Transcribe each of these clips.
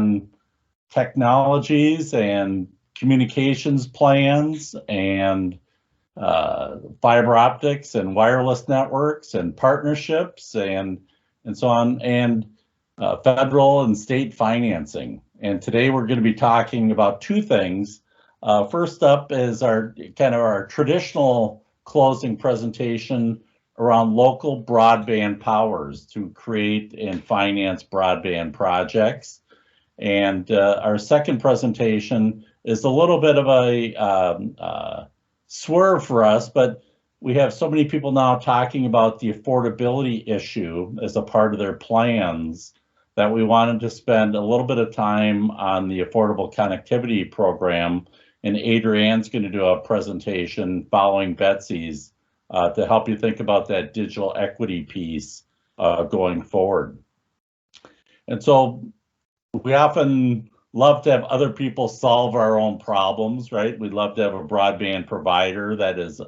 on technologies and communications plans and fiber optics and wireless networks and partnerships and so on, and federal and state financing. And today we're going to be talking about two things. First up is our traditional closing presentation around local broadband powers to create and finance broadband projects. And our second presentation is a little bit of a swerve for us, but we have so many people now talking about the affordability issue as a part of their plans that we wanted to spend a little bit of time on the Affordable Connectivity Program. And Adrienne's going to do a presentation following Betsy's to help you think about that digital equity piece going forward. And so we often love to have other people solve our own problems, right? We'd love to have a broadband provider that is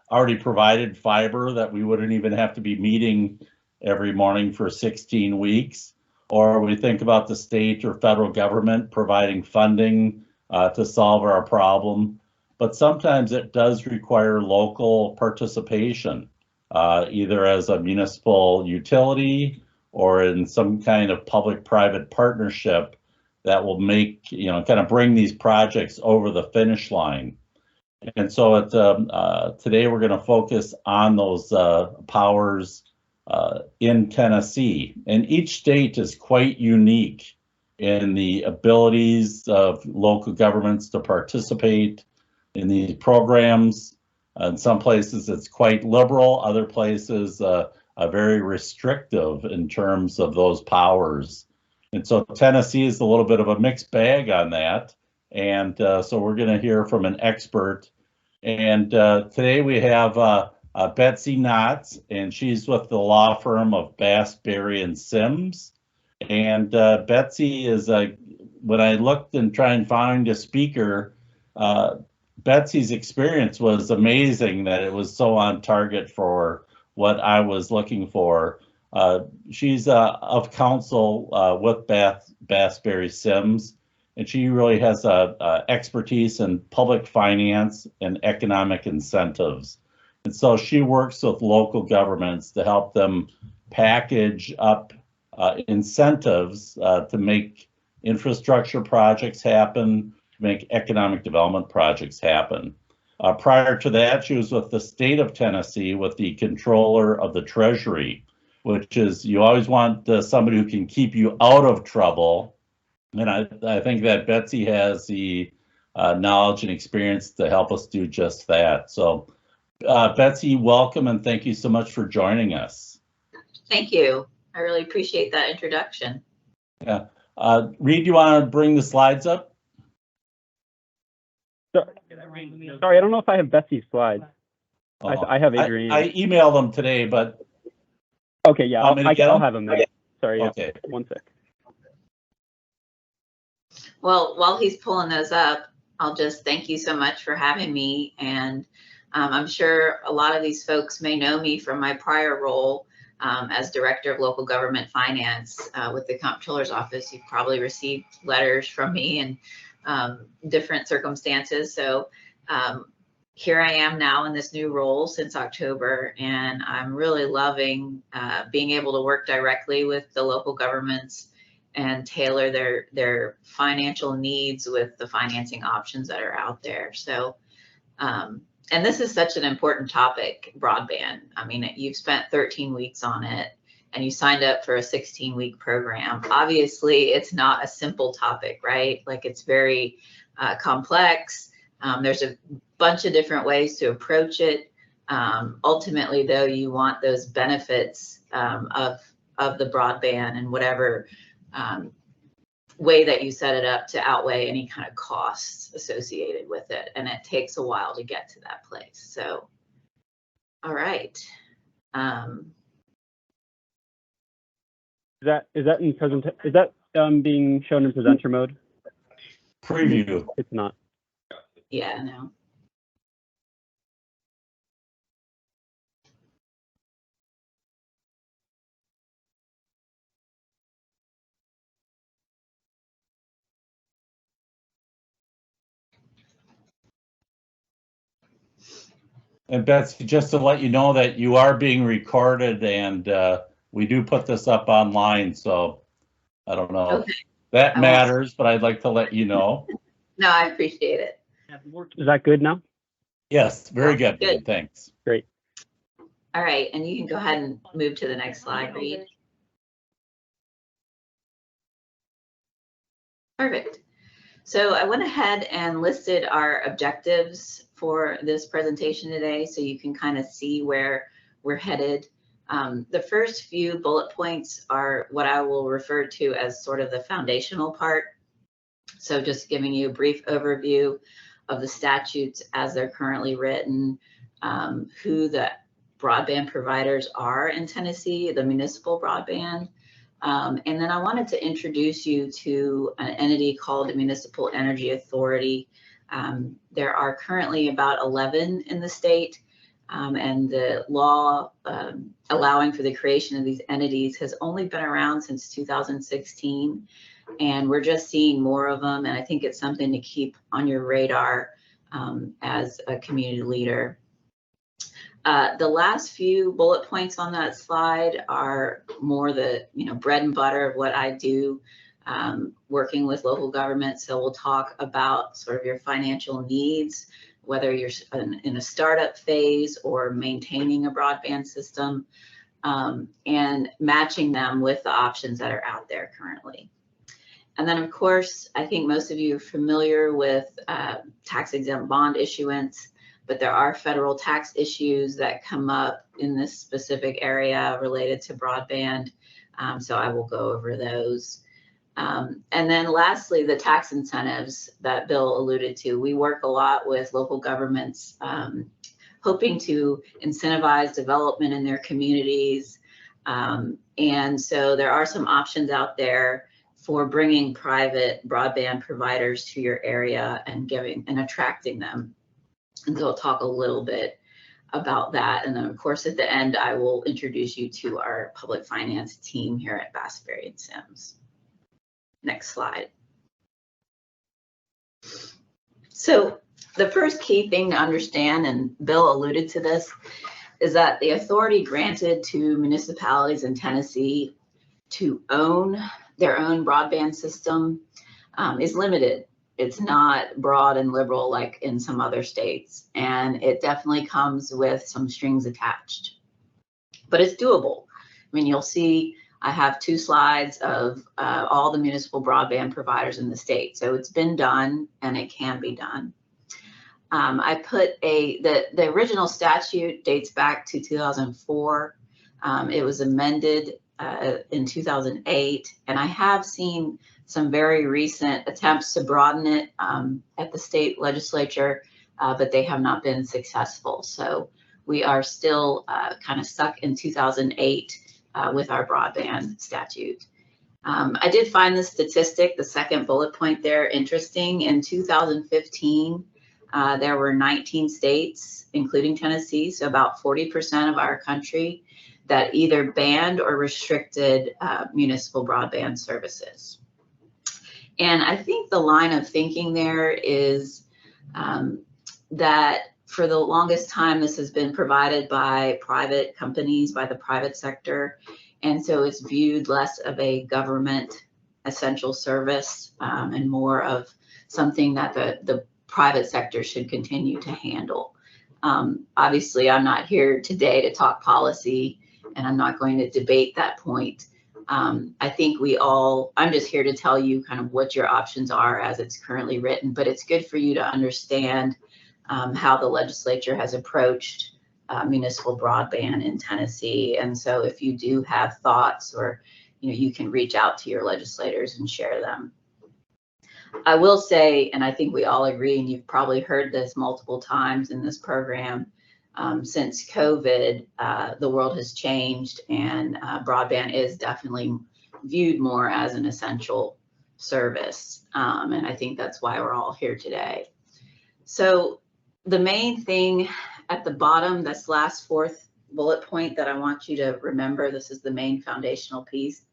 already provided fiber that we wouldn't even have to be meeting every morning for 16 weeks. Or we think about the state or federal government providing funding to solve our problem. But sometimes it does require local participation, either as a municipal utility or in some kind of public-private partnership that will make, kind of bring these projects over the finish line. And so today we're going to focus on those powers in Tennessee. And each state is quite unique in the abilities of local governments to participate in these programs. In some places it's quite liberal, other places very restrictive in terms of those powers. And so Tennessee is a little bit of a mixed bag on that. And so we're going to hear from an expert. And today we have Betsy Knotts, and she's with the law firm of Bass, Berry and Sims. And Betsy is when I looked and tried and find a speaker, Betsy's experience was amazing that it was so on target for what I was looking for. She's of counsel with Bass, Berry Sims, and she really has expertise in public finance and economic incentives. And so she works with local governments to help them package up incentives to make infrastructure projects happen, to make economic development projects happen. Prior to that, she was with the state of Tennessee with the controller of the Treasury, which is, you always want somebody who can keep you out of trouble. And I think that Betsy has the knowledge and experience to help us do just that. So Betsy, welcome, and thank you so much for joining us. Thank you. I really appreciate that introduction. Yeah. Reed, you want to bring the slides up? Sorry, I don't know if I have Betsy's slides. Oh, I have Adrienne. I emailed them today, but okay, yeah, I'll have them there. Sorry, okay. Yeah. One sec. Well, while he's pulling those up, I'll just thank you so much for having me. And I'm sure a lot of these folks may know me from my prior role as Director of Local Government Finance with the Comptroller's Office. You've probably received letters from me in different circumstances. So here I am now in this new role since October, and I'm really loving being able to work directly with the local governments and tailor their financial needs with the financing options that are out there. So, and this is such an important topic, broadband. I mean, you've spent 13 weeks on it and you signed up for a 16-week program. Obviously, it's not a simple topic, right? Like, it's very complex. There's a bunch of different ways to approach it. Ultimately, though, you want those benefits of the broadband and whatever way that you set it up to outweigh any kind of costs associated with it. And it takes a while to get to that place. So, all right. Is that in present? Is that being shown in presenter mode? Preview. It's not. Yeah, no. And Betsy, just to let you know that you are being recorded, and we do put this up online, so I don't know Okay. if that I won't- matters, but I'd like to let you know. No, I appreciate it. Is that good now? Yes, very Yeah, good. good. Thanks. Great. All right, and you can go ahead and move to the next slide, Reed. Perfect. So I went ahead and listed our objectives for this presentation today, so you can kind of see where we're headed. The first few bullet points are what I will refer to as sort of the foundational part. So just giving you a brief overview of the statutes as they're currently written, who the broadband providers are in Tennessee, the municipal broadband. And then I wanted to introduce you to an entity called the Municipal Energy Authority. There are currently about 11 in the state, and the law allowing for the creation of these entities has only been around since 2016. And we're just seeing more of them. And I think it's something to keep on your radar as a community leader. The last few bullet points on that slide are more the bread and butter of what I do working with local government. So we'll talk about sort of your financial needs, whether you're in a startup phase or maintaining a broadband system, and matching them with the options that are out there currently. And then, of course, I think most of you are familiar with tax-exempt bond issuance, but there are federal tax issues that come up in this specific area related to broadband. So I will go over those. And then lastly, the tax incentives that Bill alluded to. We work a lot with local governments, hoping to incentivize development in their communities. And so there are some options out there for bringing private broadband providers to your area and attracting them. And so I'll talk a little bit about that. And then of course, at the end, I will introduce you to our public finance team here at Bass, Berry & Sims. Next slide. So the first key thing to understand, and Bill alluded to this, is that the authority granted to municipalities in Tennessee to own their own broadband system is limited. It's not broad and liberal like in some other states, and it definitely comes with some strings attached, but it's doable. I mean, you'll see I have 2 slides of all the municipal broadband providers in the state. So it's been done and it can be done. I put the original statute dates back to 2004. It was amended in 2008, and I have seen some very recent attempts to broaden it at the state legislature, but they have not been successful. So we are still kind of stuck in 2008 with our broadband statute. I did find the statistic, the second bullet point there, interesting. In 2015, there were 19 states, including Tennessee, so about 40% of our country, that either banned or restricted municipal broadband services. And I think the line of thinking there is that for the longest time, this has been provided by private companies, by the private sector. And so it's viewed less of a government essential service and more of something that the private sector should continue to handle. Obviously, I'm not here today to talk policy, and I'm not going to debate that point. I think I'm just here to tell you kind of what your options are as it's currently written, but it's good for you to understand how the legislature has approached municipal broadband in Tennessee. And so if you do have thoughts, or you can reach out to your legislators and share them. I will say, and I think we all agree, and you've probably heard this multiple times in this program, since COVID, the world has changed, and broadband is definitely viewed more as an essential service. And I think that's why we're all here today. So the main thing at the bottom, this last 4th bullet point that I want you to remember, this is the main foundational piece.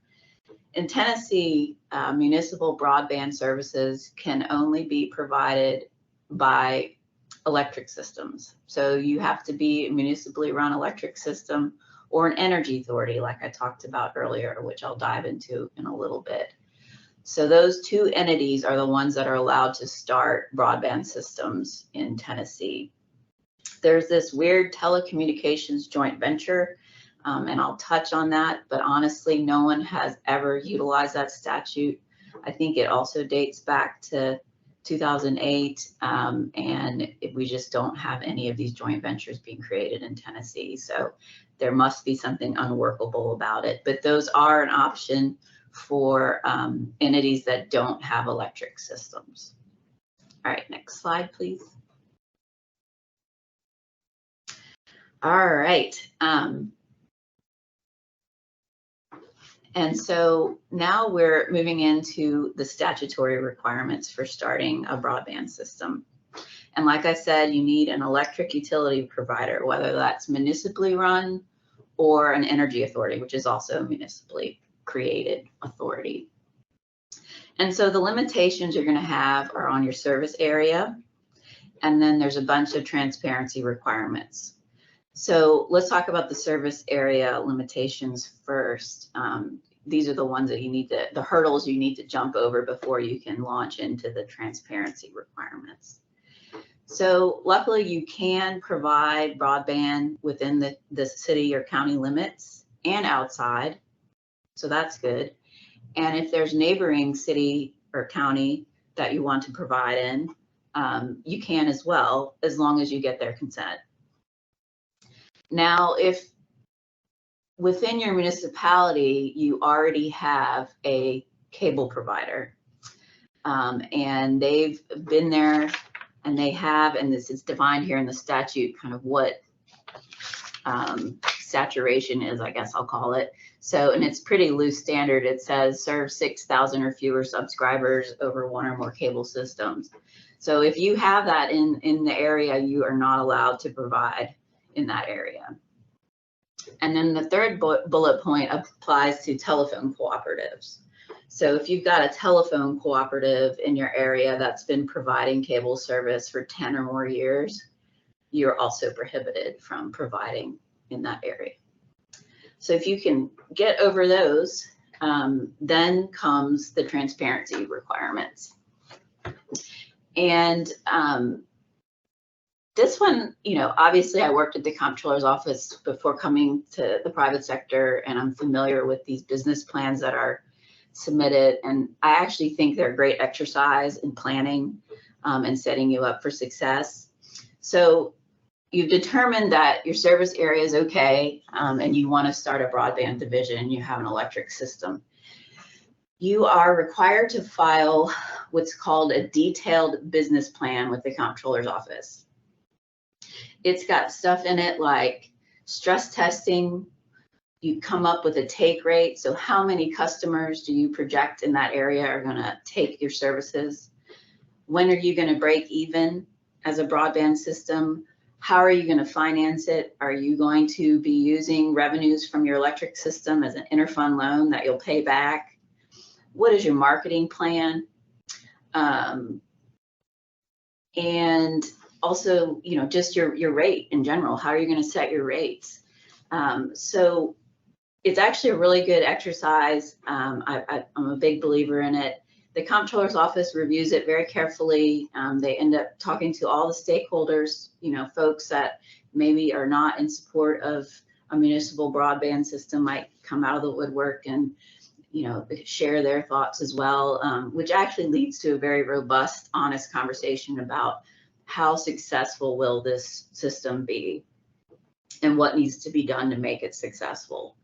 In Tennessee, municipal broadband services can only be provided by electric systems. So you have to be a municipally run electric system or an energy authority, like I talked about earlier, which I'll dive into in a little bit. So those two entities are the ones that are allowed to start broadband systems in Tennessee. There's this weird telecommunications joint venture, and I'll touch on that, but honestly, no one has ever utilized that statute. I think it also dates back to 2008, and we just don't have any of these joint ventures being created in Tennessee. So there must be something unworkable about it, but those are an option for entities that don't have electric systems. All right, next slide, please. All right. And so now we're moving into the statutory requirements for starting a broadband system. And like I said, you need an electric utility provider, whether that's municipally run or an energy authority, which is also a municipally created authority. And so the limitations you're going to have are on your service area, and then there's a bunch of transparency requirements. So let's talk about the service area limitations first. These are the ones that you need to, the hurdles you need to jump over before you can launch into the transparency requirements. So luckily you can provide broadband within the city or county limits and outside. So that's good. And if there's neighboring city or county that you want to provide in, you can as well, as long as you get their consent. Now, if within your municipality, you already have a cable provider, and they've been there and they have, and this is defined here in the statute, kind of what saturation is, I guess I'll call it. So, and it's pretty loose standard. It says serve 6,000 or fewer subscribers over one or more cable systems. So if you have that in the area, you are not allowed to provide in that area. And then the third bullet point applies to telephone cooperatives. So if you've got a telephone cooperative in your area that's been providing cable service for 10 or more years, you're also prohibited from providing in that area. So if you can get over those, then comes the transparency requirements. And this one, you know, obviously I worked at the comptroller's office before coming to the private sector, and I'm familiar with these business plans that are submitted. And I actually think they're a great exercise in planning and setting you up for success. So you've determined that your service area is okay, and you want to start a broadband division, you have an electric system. You are required to file what's called a detailed business plan with the comptroller's office. It's got stuff in it like stress testing. You come up with a take rate. So how many customers do you project in that area are going to take your services? When are you going to break even as a broadband system? How are you going to finance it? Are you going to be using revenues from your electric system as an interfund loan that you'll pay back? What is your marketing plan? And also, you know, just your rate in general. How are you going to set your rates? So it's actually a really good exercise. I'm a big believer in it. The comptroller's office reviews it very carefully. They end up talking to all the stakeholders, you know, folks that maybe are not in support of a municipal broadband system might come out of the woodwork and, you know, share their thoughts as well, which actually leads to a very robust, honest conversation about how successful will this system be and what needs to be done to make it successful.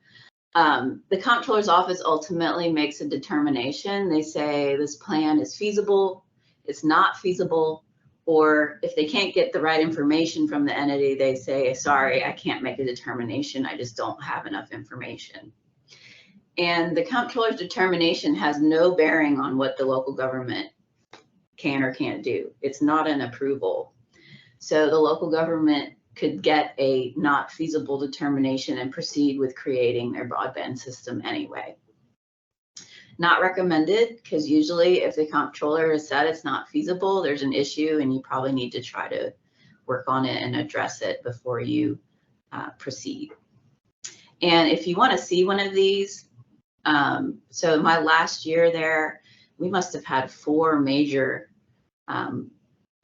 The comptroller's office ultimately makes a determination. They say this plan is feasible, it's not feasible, or if they can't get the right information from the entity, they say, sorry, I can't make a determination, I just don't have enough information. And the comptroller's determination has no bearing on what the local government can or can't do. It's not an approval. So the local government could get a not feasible determination and proceed with creating their broadband system anyway. Not recommended, because usually if the comptroller has said it's not feasible, there's an issue and you probably need to try to work on it and address it before you proceed. And if you want to see one of these, so in my last year there, we must have had 4 major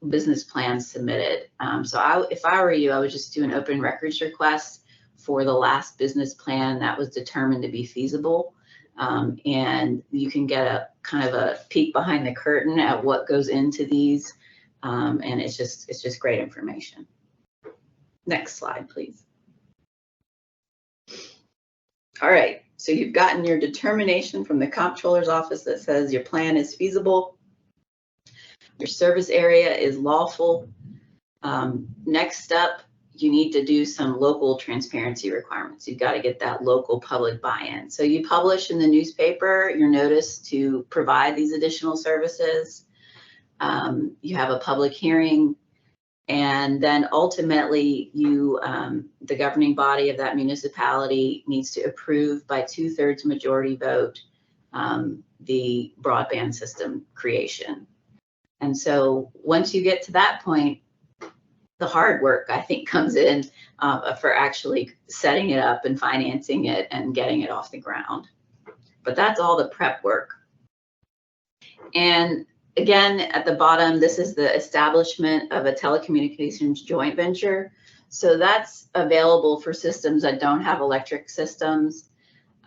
business plans submitted. So if I were you, I would just do an open records request for the last business plan that was determined to be feasible. And you can get a kind of a peek behind the curtain at what goes into these. And it's just great information. Next slide, please. All right, so you've gotten your determination from the comptroller's office that says your plan is feasible. Your service area is lawful. Next up, you need to do some local transparency requirements. You've got to get that local public buy-in. So you publish in the newspaper your notice to provide these additional services. You have a public hearing, and then ultimately you, the governing body of that municipality needs to approve by 2/3 majority vote the broadband system creation. And so once you get to that point, the hard work, I think, comes in for actually setting it up and financing it and getting it off the ground. But that's all the prep work. And again, at the bottom, this is the establishment of a telecommunications joint venture. So that's available for systems that don't have electric systems.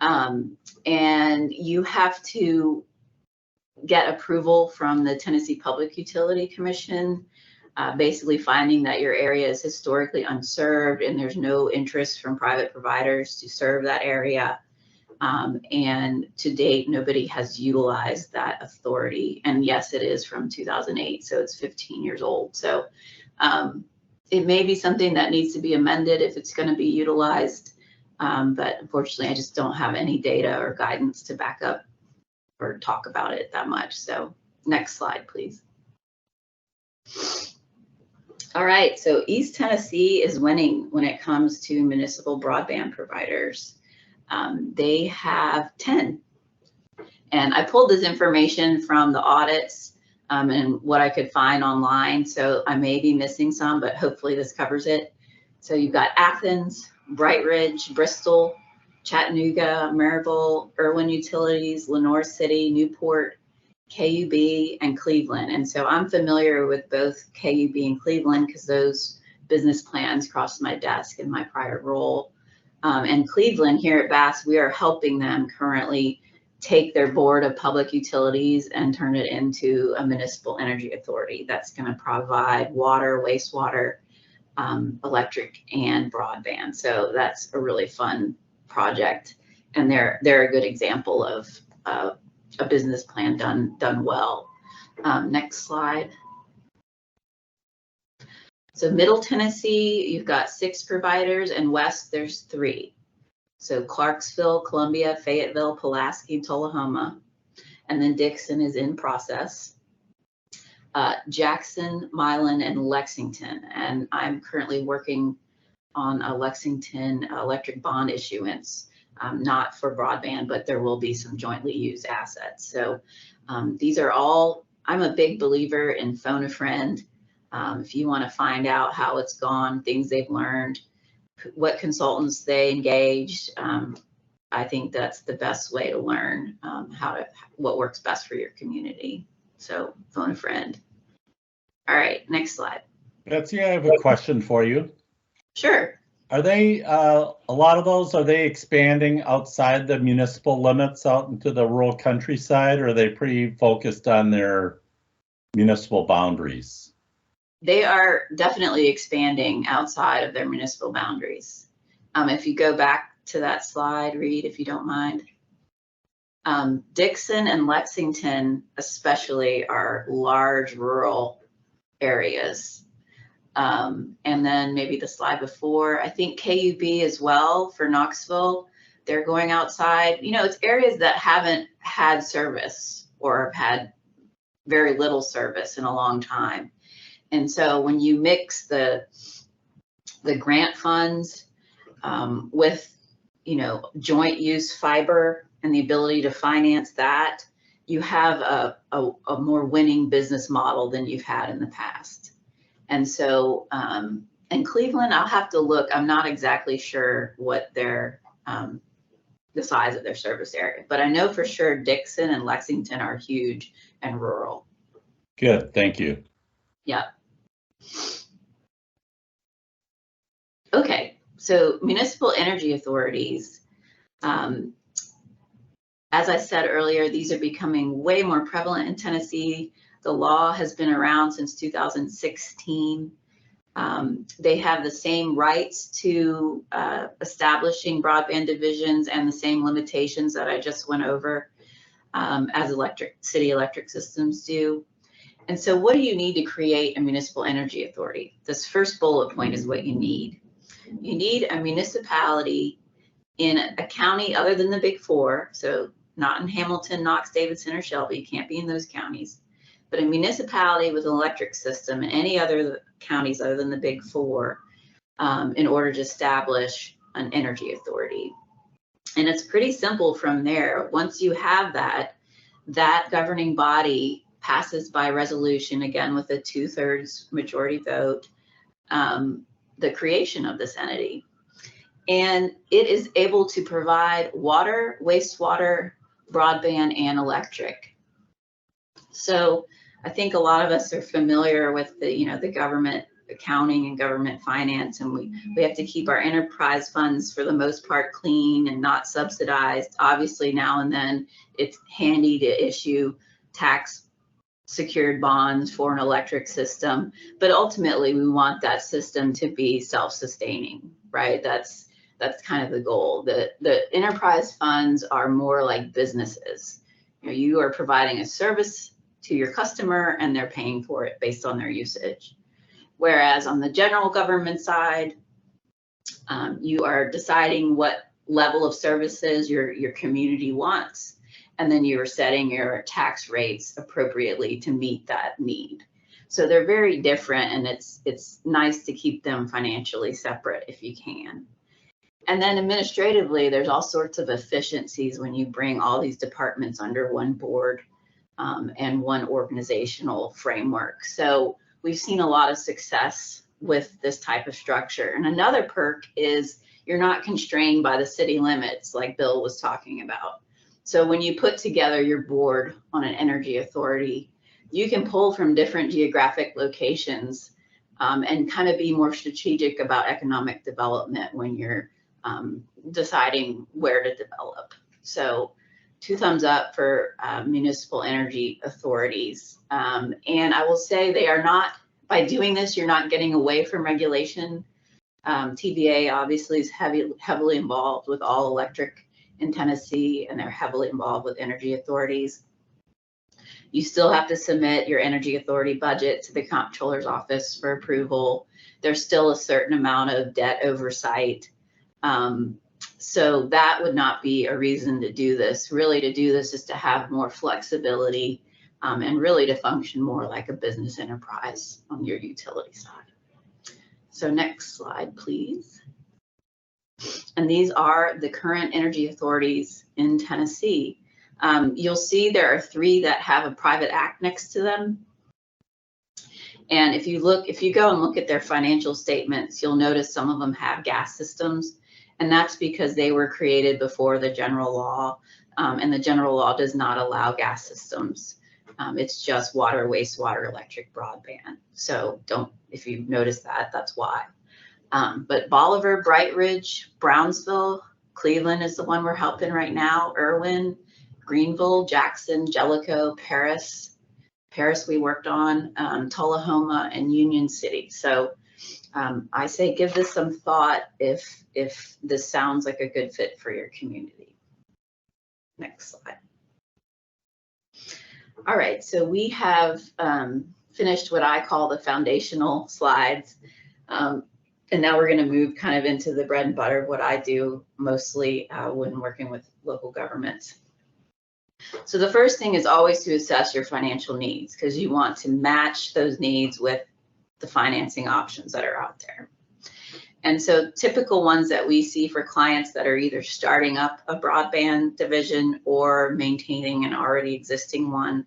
And you have to get approval from the Tennessee Public Utility Commission, basically finding that your area is historically unserved and there's no interest from private providers to serve that area. And to date, nobody has utilized that authority. And yes, it is from 2008, so it's 15 years old. So it may be something that needs to be amended if it's going to be utilized. But unfortunately, I just don't have any data or guidance to back up or talk about it that much. So next slide, please. All right, so East Tennessee is winning when it comes to municipal broadband providers. They have 10. And I pulled this information from the audits and what I could find online. So I may be missing some, but hopefully this covers it. So you've got Athens, Bright Ridge, Bristol, Chattanooga, Maryville, Irwin Utilities, Lenoir City, Newport, KUB, and Cleveland. And so I'm familiar with both KUB and Cleveland because those business plans crossed my desk in my prior role. And Cleveland, here at Bass, we are helping them currently take their board of public utilities and turn it into a municipal energy authority that's going to provide water, wastewater, electric, and broadband. So that's a really fun project, and they're a good example of a business plan done well. Next slide. So Middle Tennessee, you've got 6 providers, and West there's 3. So Clarksville, Columbia, Fayetteville, Pulaski, Tullahoma, and then Dixon is in process. Jackson, Milan, and Lexington, and I'm currently working on a Lexington electric bond issuance, not for broadband, but there will be some jointly used assets. So these are all, I'm a big believer in phone a friend. If you want to find out how it's gone, things they've learned, what consultants they engaged, I think that's the best way to learn what works best for your community. So phone a friend. All right, next slide. Betsy, I have a question for you. Sure. Are they, a lot of those, are they expanding outside the municipal limits out into the rural countryside, or are they pretty focused on their municipal boundaries? They are definitely expanding outside of their municipal boundaries. If you go back to that slide, Reed, if you don't mind. Dixon and Lexington especially are large rural areas. And then maybe the slide before, I think KUB as well for Knoxville, they're going outside. You know, it's areas that haven't had service or have had very little service in a long time. And so when you mix the grant funds with, you know, joint use fiber and the ability to finance that, you have a more winning business model than you've had in the past. And so, in Cleveland, I'll have to look. I'm not exactly sure what their the size of their service area, but I know for sure Dixon and Lexington are huge and rural. Good, thank you. Yeah. Okay, so municipal energy authorities, as I said earlier, these are becoming way more prevalent in Tennessee. The law has been around since 2016. They have the same rights to establishing broadband divisions and the same limitations that I just went over as city electric systems do. And so what do you need to create a municipal energy authority? This first bullet point is what you need. You need a municipality in a county other than the big four, so not in Hamilton, Knox, Davidson, or Shelby. You can't be in those counties, but a municipality with an electric system in any other counties other than the big four in order to establish an energy authority. And it's pretty simple from there. Once you have that, that governing body passes by resolution, again with a 2/3 majority vote, the creation of this entity. And it is able to provide water, wastewater, broadband, and electric. So I think a lot of us are familiar with the, the government accounting and government finance, and we have to keep our enterprise funds for the most part clean and not subsidized. Obviously, now and then it's handy to issue tax secured bonds for an electric system, but ultimately we want that system to be self-sustaining, right? That's kind of the goal. The enterprise funds are more like businesses. You are providing a service to your customer and they're paying for it based on their usage. Whereas on the general government side, you are deciding what level of services your community wants, and then you are setting your tax rates appropriately to meet that need. So they're very different, and it's nice to keep them financially separate if you can. And then administratively, there's all sorts of efficiencies when you bring all these departments under one board and one organizational framework. So we've seen a lot of success with this type of structure. And another perk is you're not constrained by the city limits like Bill was talking about. So when you put together your board on an energy authority, you can pull from different geographic locations and kind of be more strategic about economic development when you're deciding where to develop. So 2 thumbs up for municipal energy authorities. And I will say they are not, by doing this, you're not getting away from regulation. TVA obviously is heavily involved with all electric in Tennessee, and they're heavily involved with energy authorities. You still have to submit your energy authority budget to the comptroller's office for approval. There's still a certain amount of debt oversight. So that would not be a reason to do this. Really, to do this is to have more flexibility and really to function more like a business enterprise on your utility side. So next slide, please. And these are the current energy authorities in Tennessee. You'll see there are 3 that have a private act next to them. And if you go and look at their financial statements, you'll notice some of them have gas systems. And that's because they were created before the general law, and the general law does not allow gas systems. It's just water, wastewater, electric, broadband. So if you notice that, that's why. But Bolivar, Bright Ridge, Brownsville, Cleveland is the one we're helping right now, Irwin, Greenville, Jackson, Jellicoe, Paris we worked on, Tullahoma, and Union City. So I say give this some thought if this sounds like a good fit for your community. Next slide. All right, so we have finished what I call the foundational slides. And now we're going to move kind of into the bread and butter of what I do mostly when working with local governments. So the first thing is always to assess your financial needs, because you want to match those needs with the financing options that are out there. And so typical ones that we see for clients that are either starting up a broadband division or maintaining an already existing one,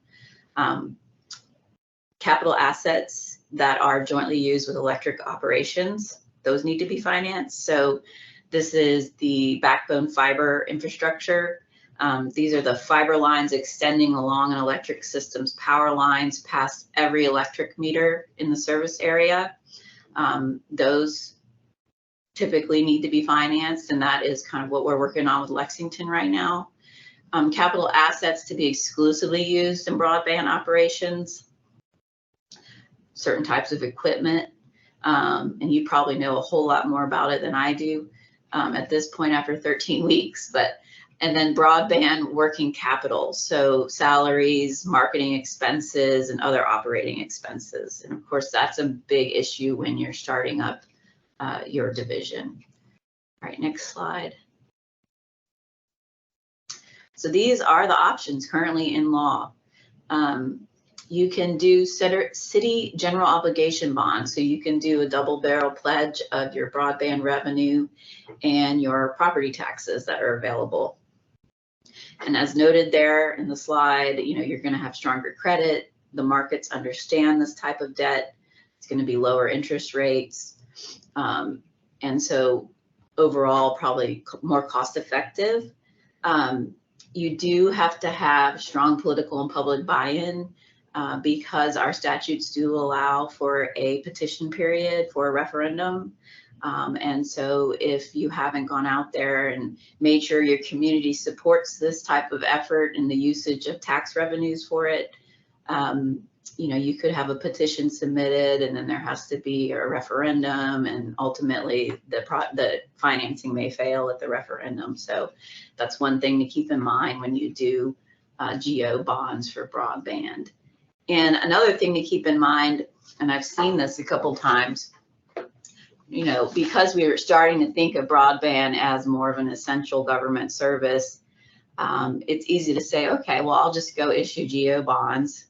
capital assets that are jointly used with electric operations. Those need to be financed. So this is the backbone fiber infrastructure. These are the fiber lines extending along an electric system's power lines past every electric meter in the service area. Those typically need to be financed, and that is kind of what we're working on with Lexington right now. Capital assets to be exclusively used in broadband operations, certain types of equipment, and you probably know a whole lot more about it than I do at this point after 13 weeks, and then broadband working capital, so salaries, marketing expenses, and other operating expenses. And of course, that's a big issue when you're starting up your division. All right, next slide. So these are the options currently in law. You can do city general obligation bonds. So you can do a double barrel pledge of your broadband revenue and your property taxes that are available. And as noted there in the slide, you're going to have stronger credit. The markets understand this type of debt. It's going to be lower interest rates. And so overall, probably more cost effective. You do have to have strong political and public buy-in because our statutes do allow for a petition period for a referendum. And so if you haven't gone out there and made sure your community supports this type of effort and the usage of tax revenues for it, you could have a petition submitted, and then there has to be a referendum, and ultimately the financing may fail at the referendum. So that's one thing to keep in mind when you do GO bonds for broadband. And another thing to keep in mind, and I've seen this a couple times, because we were starting to think of broadband as more of an essential government service, it's easy to say, okay, well, I'll just go issue GO bonds,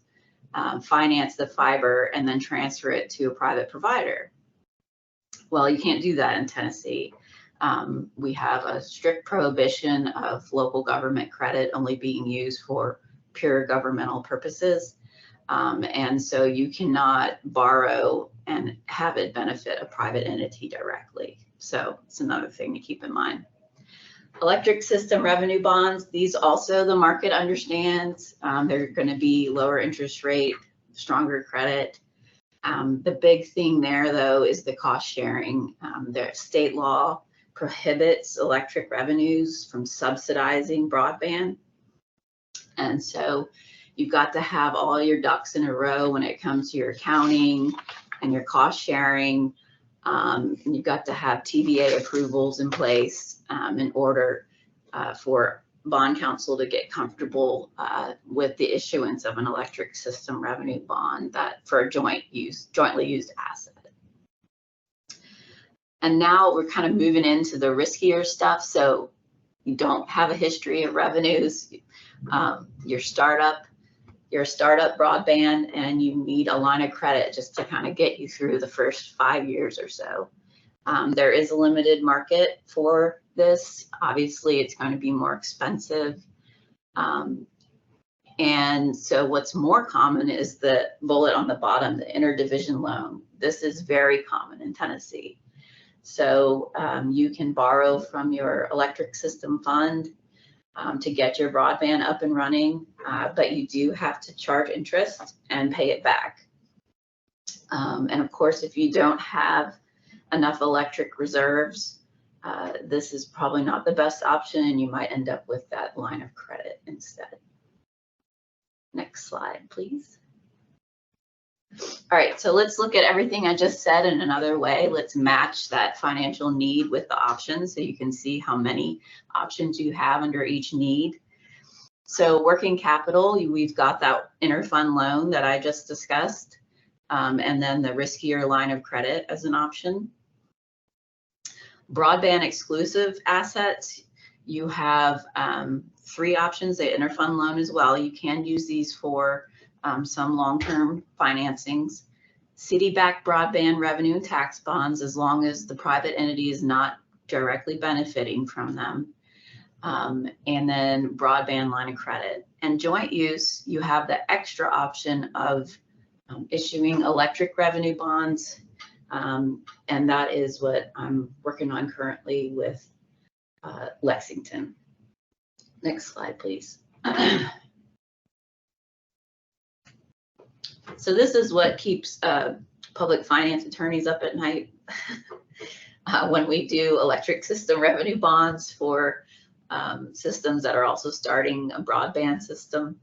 finance the fiber, and then transfer it to a private provider. Well, you can't do that in Tennessee. We have a strict prohibition of local government credit only being used for pure governmental purposes. And so you cannot borrow and have it benefit a private entity directly. So it's another thing to keep in mind. Electric system revenue bonds, these also the market understands. They're going to be lower interest rate, stronger credit. The big thing there, though, is the cost sharing. The state law prohibits electric revenues from subsidizing broadband. And so you've got to have all your ducks in a row when it comes to your accounting and your cost sharing. And you've got to have TVA approvals in place in order for bond counsel to get comfortable with the issuance of an electric system revenue bond that for a jointly used asset. And now we're kind of moving into the riskier stuff. So you don't have a history of revenues. You're a startup broadband, and you need a line of credit just to kind of get you through the first 5 years or so. There is a limited market for this. Obviously, it's going to be more expensive. And so what's more common is the bullet on the bottom, the interdivision loan. This is very common in Tennessee. So you can borrow from your electric system fund to get your broadband up and running, but you do have to charge interest and pay it back. And of course, if you don't have enough electric reserves, this is probably not the best option, and you might end up with that line of credit instead. Next slide, please. All right, so let's look at everything I just said in another way. Let's match that financial need with the options so you can see how many options you have under each need. So working capital, we've got that interfund loan that I just discussed, and then the riskier line of credit as an option. Broadband exclusive assets, you have 3 options, the interfund loan as well. You can use these for some long-term financings. City-backed broadband revenue and tax bonds, as long as the private entity is not directly benefiting from them. And then broadband line of credit. And joint use, you have the extra option of issuing electric revenue bonds. And that is what I'm working on currently with Lexington. Next slide, please. So this is what keeps public finance attorneys up at night when we do electric system revenue bonds for systems that are also starting a broadband system.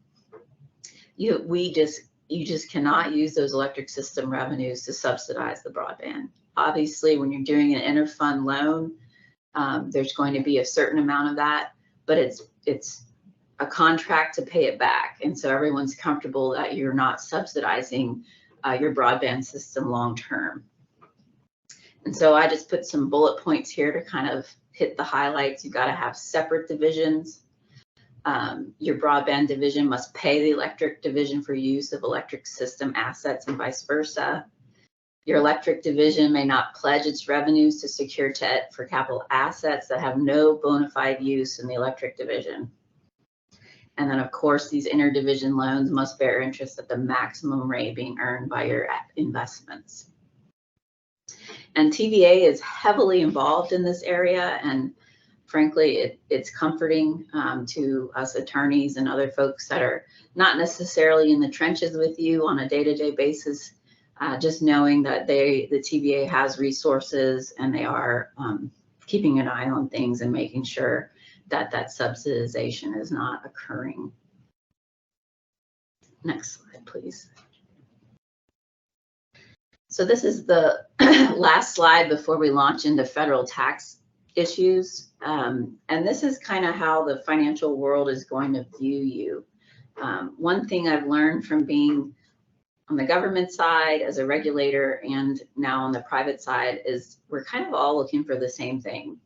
You just cannot use those electric system revenues to subsidize the broadband. Obviously, when you're doing an interfund loan, there's going to be a certain amount of that, but it's a contract to pay it back. And so everyone's comfortable that you're not subsidizing your broadband system long term. And so I just put some bullet points here to kind of hit the highlights. You've got to have separate divisions. Your broadband division must pay the electric division for use of electric system assets and vice versa. Your electric division may not pledge its revenues to secure debt for capital assets that have no bona fide use in the electric division. And then, of course, these interdivision loans must bear interest at the maximum rate being earned by your investments. And TVA is heavily involved in this area, and frankly, it's comforting to us attorneys and other folks that are not necessarily in the trenches with you on a day-to-day basis, just knowing that the TVA has resources and they are keeping an eye on things and making sure that that subsidization is not occurring. Next slide, please. So this is the last slide before we launch into federal tax issues. And this is kind of how the financial world is going to view you. One thing I've learned from being on the government side as a regulator and now on the private side is we're kind of all looking for the same thing.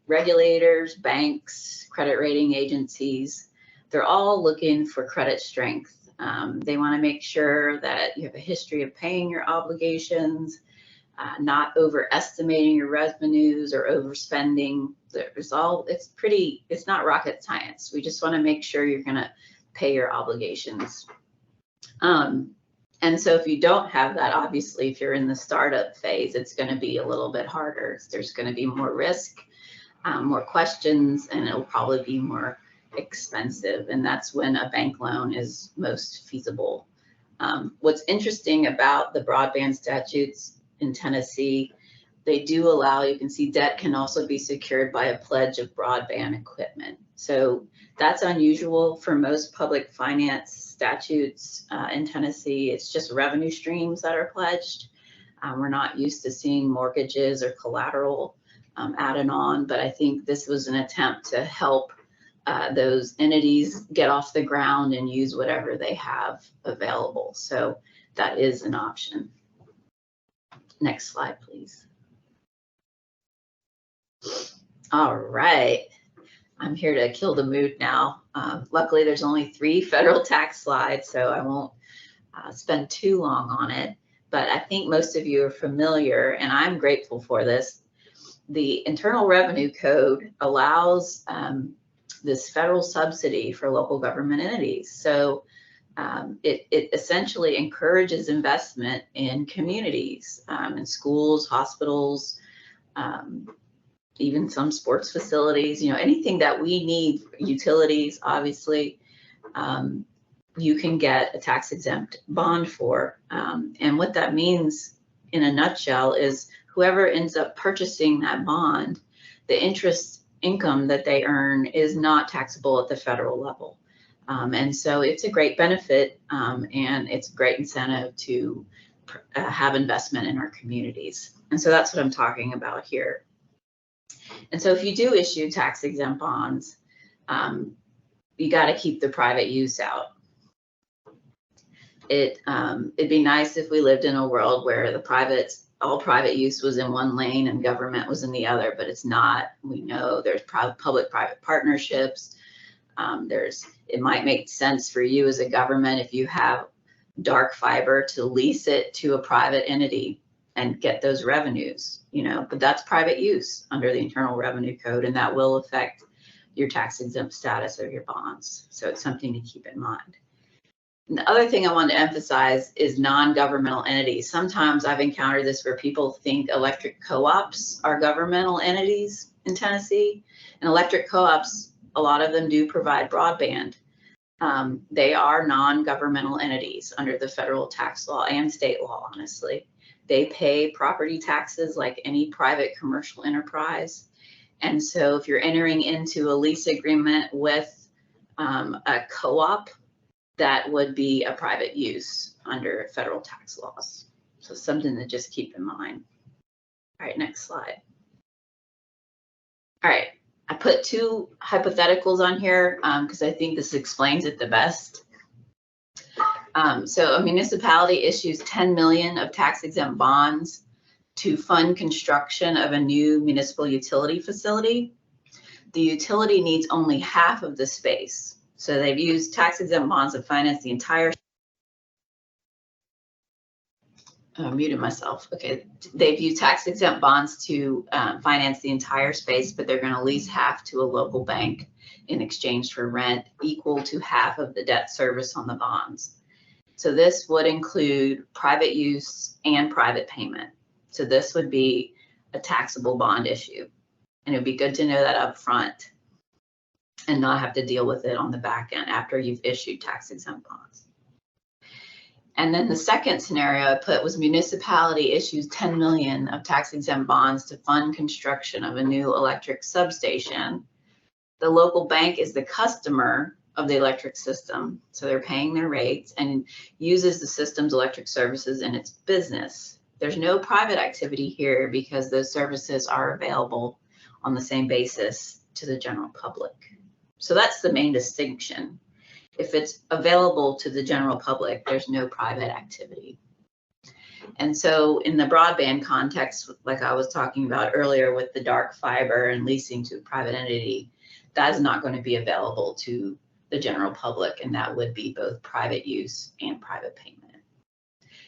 Regulators, banks, credit rating agencies, they're all looking for credit strength. They want to make sure that you have a history of paying your obligations, not overestimating your revenues or overspending. It's not rocket science. We just want to make sure you're going to pay your obligations. And so if you don't have that, obviously, if you're in the startup phase, it's going to be a little bit harder. There's going to be more risk, more questions, and it'll probably be more expensive. And that's when a bank loan is most feasible. What's interesting about the broadband statutes in Tennessee, they do allow, you can see debt can also be secured by a pledge of broadband equipment. So that's unusual for most public finance statutes in Tennessee. It's just revenue streams that are pledged. We're not used to seeing mortgages or collateral added on, but I think this was an attempt to help those entities get off the ground and use whatever they have available. So that is an option. Next slide, please. All right. I'm here to kill the mood now. Luckily, there's only 3 federal tax slides, so I won't spend too long on it. But I think most of you are familiar, and I'm grateful for this. The Internal Revenue Code allows this federal subsidy for local government entities. So it essentially encourages investment in communities, in schools, hospitals, even some sports facilities, anything that we need, utilities, obviously, you can get a tax exempt bond for. And what that means in a nutshell is whoever ends up purchasing that bond, the interest income that they earn is not taxable at the federal level. And so it's a great benefit and it's a great incentive to have investment in our communities. And so that's what I'm talking about here. And so if you do issue tax exempt bonds, you got to keep the private use out. It'd be nice if we lived in a world where all private use was in one lane and government was in the other, but it's not. We know there's public-private partnerships. It might make sense for you as a government if you have dark fiber to lease it to a private entity and get those revenues, but that's private use under the Internal Revenue Code, and that will affect your tax exempt status of your bonds. So it's something to keep in mind. And the other thing I wanted to emphasize is non-governmental entities. Sometimes I've encountered this where people think electric co-ops are governmental entities in Tennessee. And electric co-ops, a lot of them do provide broadband. They are non-governmental entities under the federal tax law and state law, honestly. They pay property taxes like any private commercial enterprise. And so if you're entering into a lease agreement with a co-op, that would be a private use under federal tax laws. So something to just keep in mind. All right, next slide. All right, I put two hypotheticals on here because I think this explains it the best. So a municipality issues 10 million of tax-exempt bonds to fund construction of a new municipal utility facility. The utility needs only half of the space. So they've used tax-exempt bonds to finance the entire. I muted myself. Okay, they've used tax-exempt bonds to finance the entire space, but they're going to lease half to a local bank in exchange for rent equal to half of the debt service on the bonds. So this would include private use and private payment. So this would be a taxable bond issue, and it would be good to know that up front and not have to deal with it on the back end after you've issued tax-exempt bonds. And then the second scenario I put was municipality issues 10 million of tax-exempt bonds to fund construction of a new electric substation. The local bank is the customer of the electric system, so they're paying their rates and uses the system's electric services in its business. There's no private activity here because those services are available on the same basis to the general public. So that's the main distinction. If it's available to the general public, there's no private activity. And so in the broadband context, like I was talking about earlier with the dark fiber and leasing to a private entity, that is not going to be available to the general public, and that would be both private use and private payment.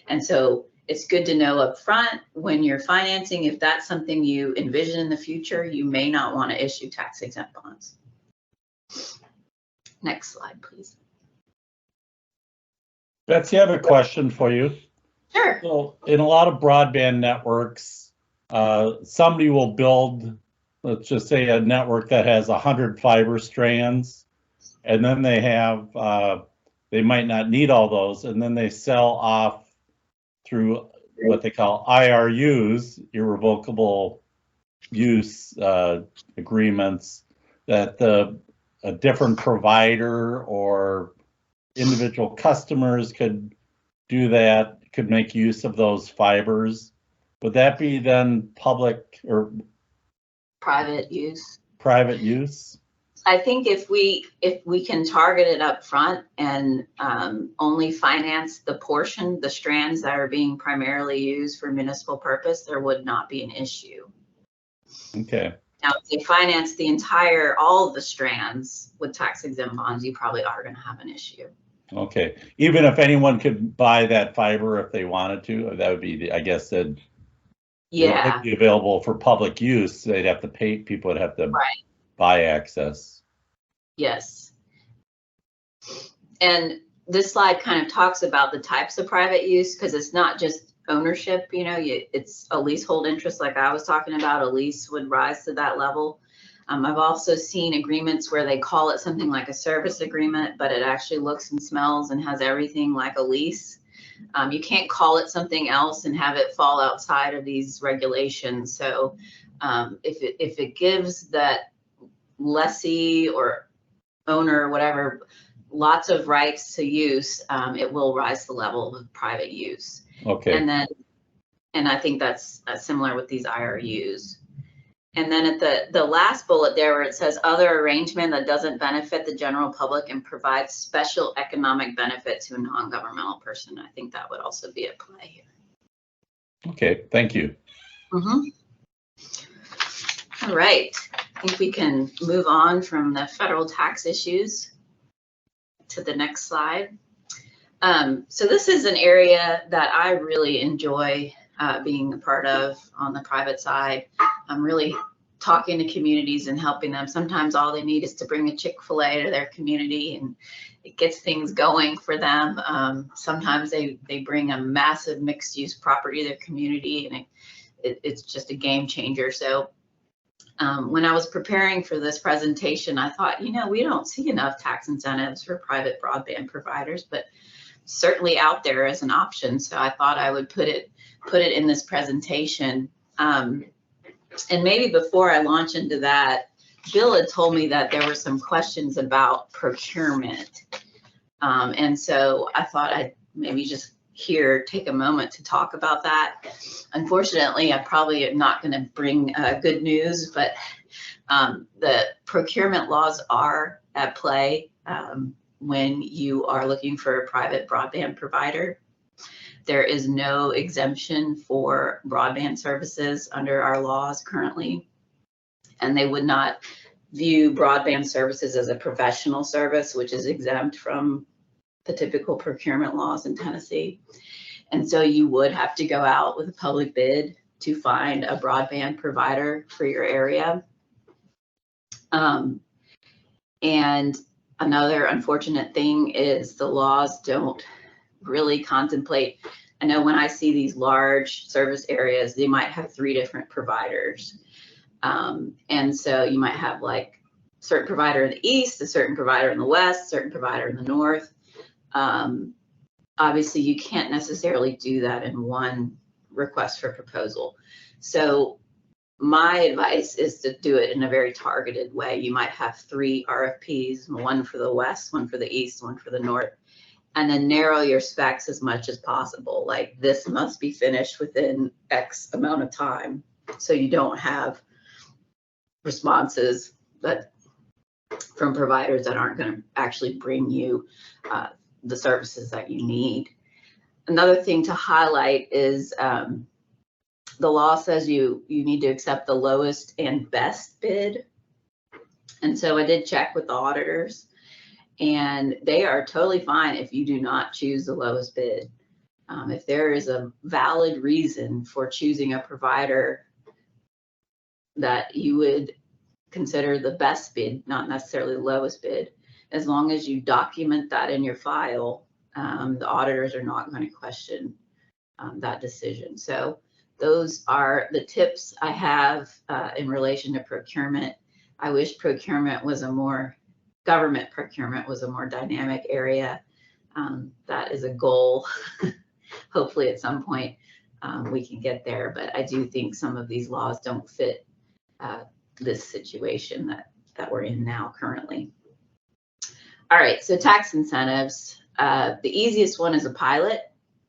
And so it's good to know up front when you're financing, if that's something you envision in the future, you may not want to issue tax-exempt bonds. Next slide, please. Betsy, I have a question for you. Sure. So in a lot of broadband networks, somebody will build, let's just say, a network that has 100 fiber strands, and then they have, they might not need all those, and then they sell off through what they call IRUs, irrevocable use agreements, that a different provider or individual customers could do that, could make use of those fibers. Would that be then public or Private use? Private use? I think if we can target it up front and only finance the portion, the strands that are being primarily used for municipal purpose, there would not be an issue. Okay. Now, if they finance the all of the strands with tax-exempt bonds, you probably are going to have an issue. Okay. Even if anyone could buy that fiber if they wanted to, that would be, I guess, that Yeah. it would be available for public use. They'd have to pay, people would have to buy access. Yes. And this slide kind of talks about the types of private use, because it's not just ownership, you know, it's a leasehold interest like I was talking about. A lease would rise to that level. I've also seen agreements where they call it something like a service agreement, but it actually looks and smells and has everything like a lease. You can't call it something else and have it fall outside of these regulations. So if it gives that lessee or owner or whatever lots of rights to use, it will rise to the level of private use. Okay. And I think that's similar with these IRUs. And then at the last bullet there where it says other arrangement that doesn't benefit the general public and provides special economic benefit to a non-governmental person, I think that would also be at play here. Okay, thank you. All right, I think we can move on from the federal tax issues to the next slide. So this is an area that I really enjoy being a part of on the private side. I'm really talking to communities and helping them. Sometimes all they need is to bring a Chick-fil-A to their community and it gets things going for them. Sometimes they bring a massive mixed-use property to their community, and it's just a game changer. So when I was preparing for this presentation, I thought, we don't see enough tax incentives for private broadband providers, but certainly out there as an option. So I thought I would put it in this presentation. And maybe before I launch into that, Bill had told me that there were some questions about procurement. And so I thought I'd maybe just take a moment to talk about that. Unfortunately, I probably am not going to bring good news, but the procurement laws are at play when you are looking for a private broadband provider. There is no exemption for broadband services under our laws currently, and they would not view broadband services as a professional service, which is exempt from the typical procurement laws in Tennessee. And so you would have to go out with a public bid to find a broadband provider for your area. And another unfortunate thing is the laws don't really contemplate. I know when I see these large service areas, they might have 3 different providers. And so you might have like a certain provider in the east, a certain provider in the west, a certain provider in the north. Obviously, you can't necessarily do that in one request for proposal. So my advice is to do it in a very targeted way. You might have 3 RFPs, one for the west, one for the east, one for the north, and then narrow your specs as much as possible. Like, this must be finished within X amount of time, so you don't have responses from providers that aren't going to actually bring you the services that you need. Another thing to highlight is the law says you need to accept the lowest and best bid. And so I did check with the auditors, and they are totally fine if you do not choose the lowest bid. If there is a valid reason for choosing a provider that you would consider the best bid, not necessarily the lowest bid, as long as you document that in your file, the auditors are not going to question that decision. So those are the tips I have in relation to procurement. I wish government procurement was a more dynamic area. That is a goal. Hopefully at some point we can get there, but I do think some of these laws don't fit this situation that we're in now currently. All right, so tax incentives. The easiest one is a pilot.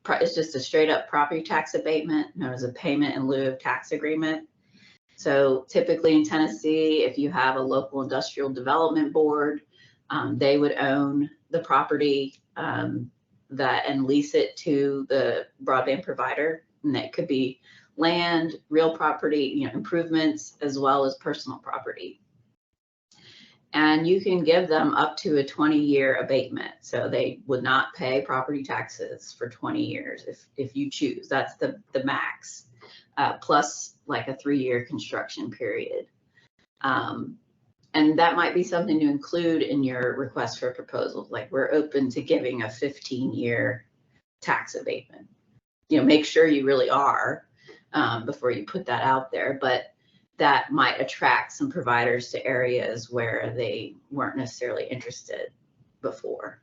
It's just a straight up property tax abatement known as a payment in lieu of tax agreement. So typically in Tennessee, if you have a local industrial development board, they would own the property and lease it to the broadband provider. And that could be land, real property, improvements, as well as personal property. And you can give them up to a 20-year abatement. So they would not pay property taxes for 20 years if you choose. That's the max, plus like a 3-year construction period. And that might be something to include in your request for proposal. Like, we're open to giving a 15-year tax abatement. Make sure you really are before you put that out there. But that might attract some providers to areas where they weren't necessarily interested before.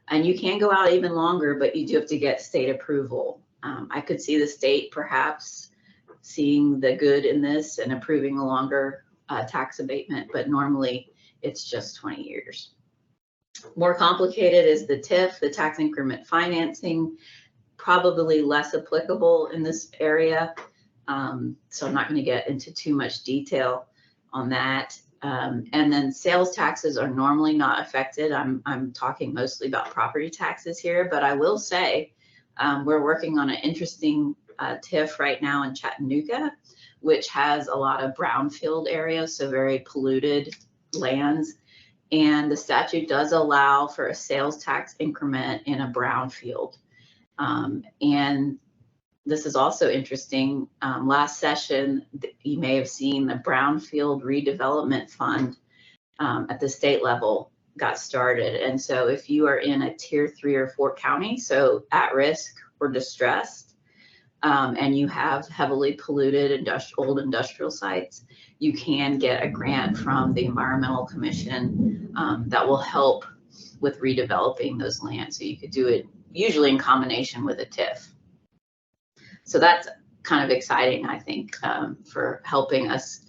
And you can go out even longer, but you do have to get state approval. I could see the state perhaps seeing the good in this and approving a longer tax abatement, but normally it's just 20 years. More complicated is the TIF, the tax increment financing, probably less applicable in this area. So I'm not going to get into too much detail on that. And then sales taxes are normally not affected. I'm talking mostly about property taxes here, but I will say we're working on an interesting TIF right now in Chattanooga, which has a lot of brownfield areas, so very polluted lands. And the statute does allow for a sales tax increment in a brownfield. And this is also interesting. Last session, you may have seen the Brownfield Redevelopment Fund at the state level got started. And so if you are in a tier 3 or 4 county, so at risk or distressed, and you have heavily polluted old industrial sites, you can get a grant from the Environmental Commission that will help with redeveloping those lands. So you could do it usually in combination with a TIF. So that's kind of exciting, I think, for helping us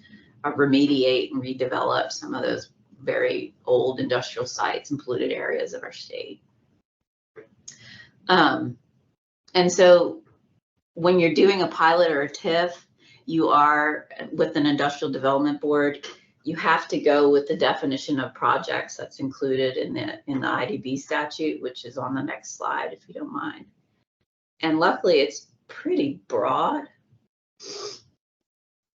remediate and redevelop some of those very old industrial sites and polluted areas of our state. And so when you're doing a pilot or a TIF, you are with an industrial development board, you have to go with the definition of projects that's included in the IDB statute, which is on the next slide, if you don't mind. And luckily, it's pretty broad.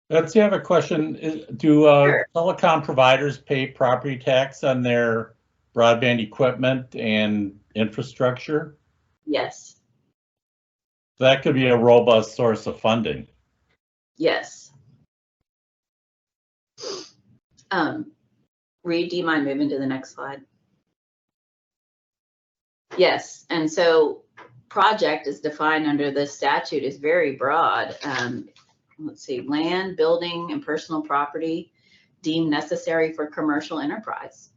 Betsy, I have a question. Do Sure. telecom providers pay property tax on their broadband equipment and infrastructure? Yes. That could be a robust source of funding. Yes. Reed, do you mind moving to the next slide? Yes, and so project is defined under this statute is very broad. Let's see, land, building, and personal property deemed necessary for commercial enterprise.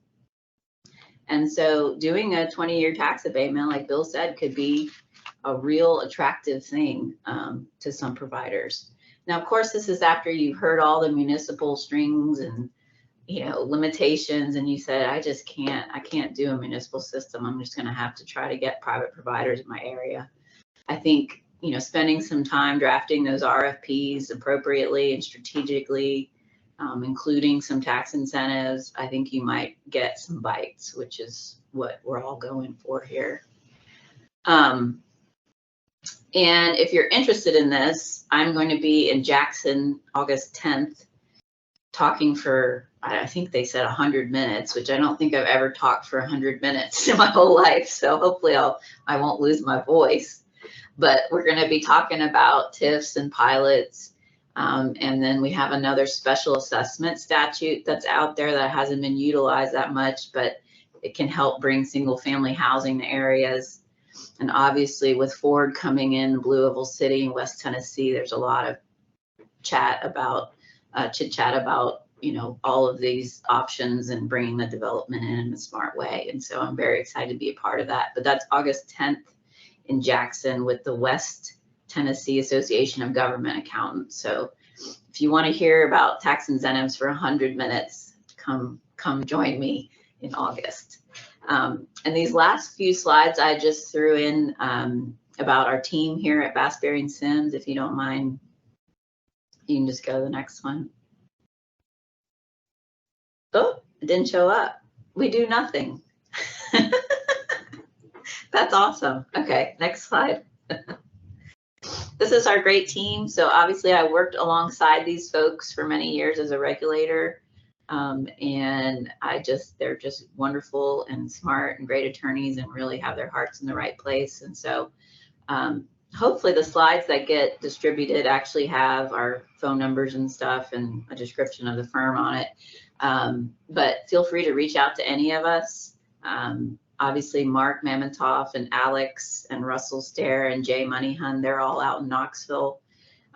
And so doing a 20-year tax abatement, like Bill said, could be a real attractive thing to some providers. Now, of course, this is after you've heard all the municipal strings and limitations, and you said, I can't do a municipal system. I'm just going to have to try to get private providers in my area. I think, spending some time drafting those RFPs appropriately and strategically, including some tax incentives, I think you might get some bites, which is what we're all going for here. And if you're interested in this, I'm going to be in Jackson August 10th talking for, I think they said 100 minutes, which I don't think I've ever talked for 100 minutes in my whole life. So hopefully I won't lose my voice. But we're going to be talking about TIFs and pilots. And then we have another special assessment statute that's out there that hasn't been utilized that much, but it can help bring single family housing to areas. And obviously with Ford coming in Louisville City and West Tennessee, there's a lot of chit-chat about, all of these options and bringing the development in a smart way. And so I'm very excited to be a part of that. But that's August 10th in Jackson with the West Tennessee Association of Government Accountants. So if you want to hear about tax incentives for 100 minutes, come join me in August. And these last few slides I just threw in about our team here at Bass, Berry & Sims. If you don't mind, you can just go to the next one. Oh, it didn't show up. We do nothing. That's awesome. Okay, next slide. This is our great team. So obviously I worked alongside these folks for many years as a regulator. And they're just wonderful and smart and great attorneys and really have their hearts in the right place. And so hopefully the slides that get distributed actually have our phone numbers and stuff and a description of the firm on it. But feel free to reach out to any of us. Obviously Mark Mamontoff and Alex and Russell Stair and Jay Moneyhun, they're all out in Knoxville.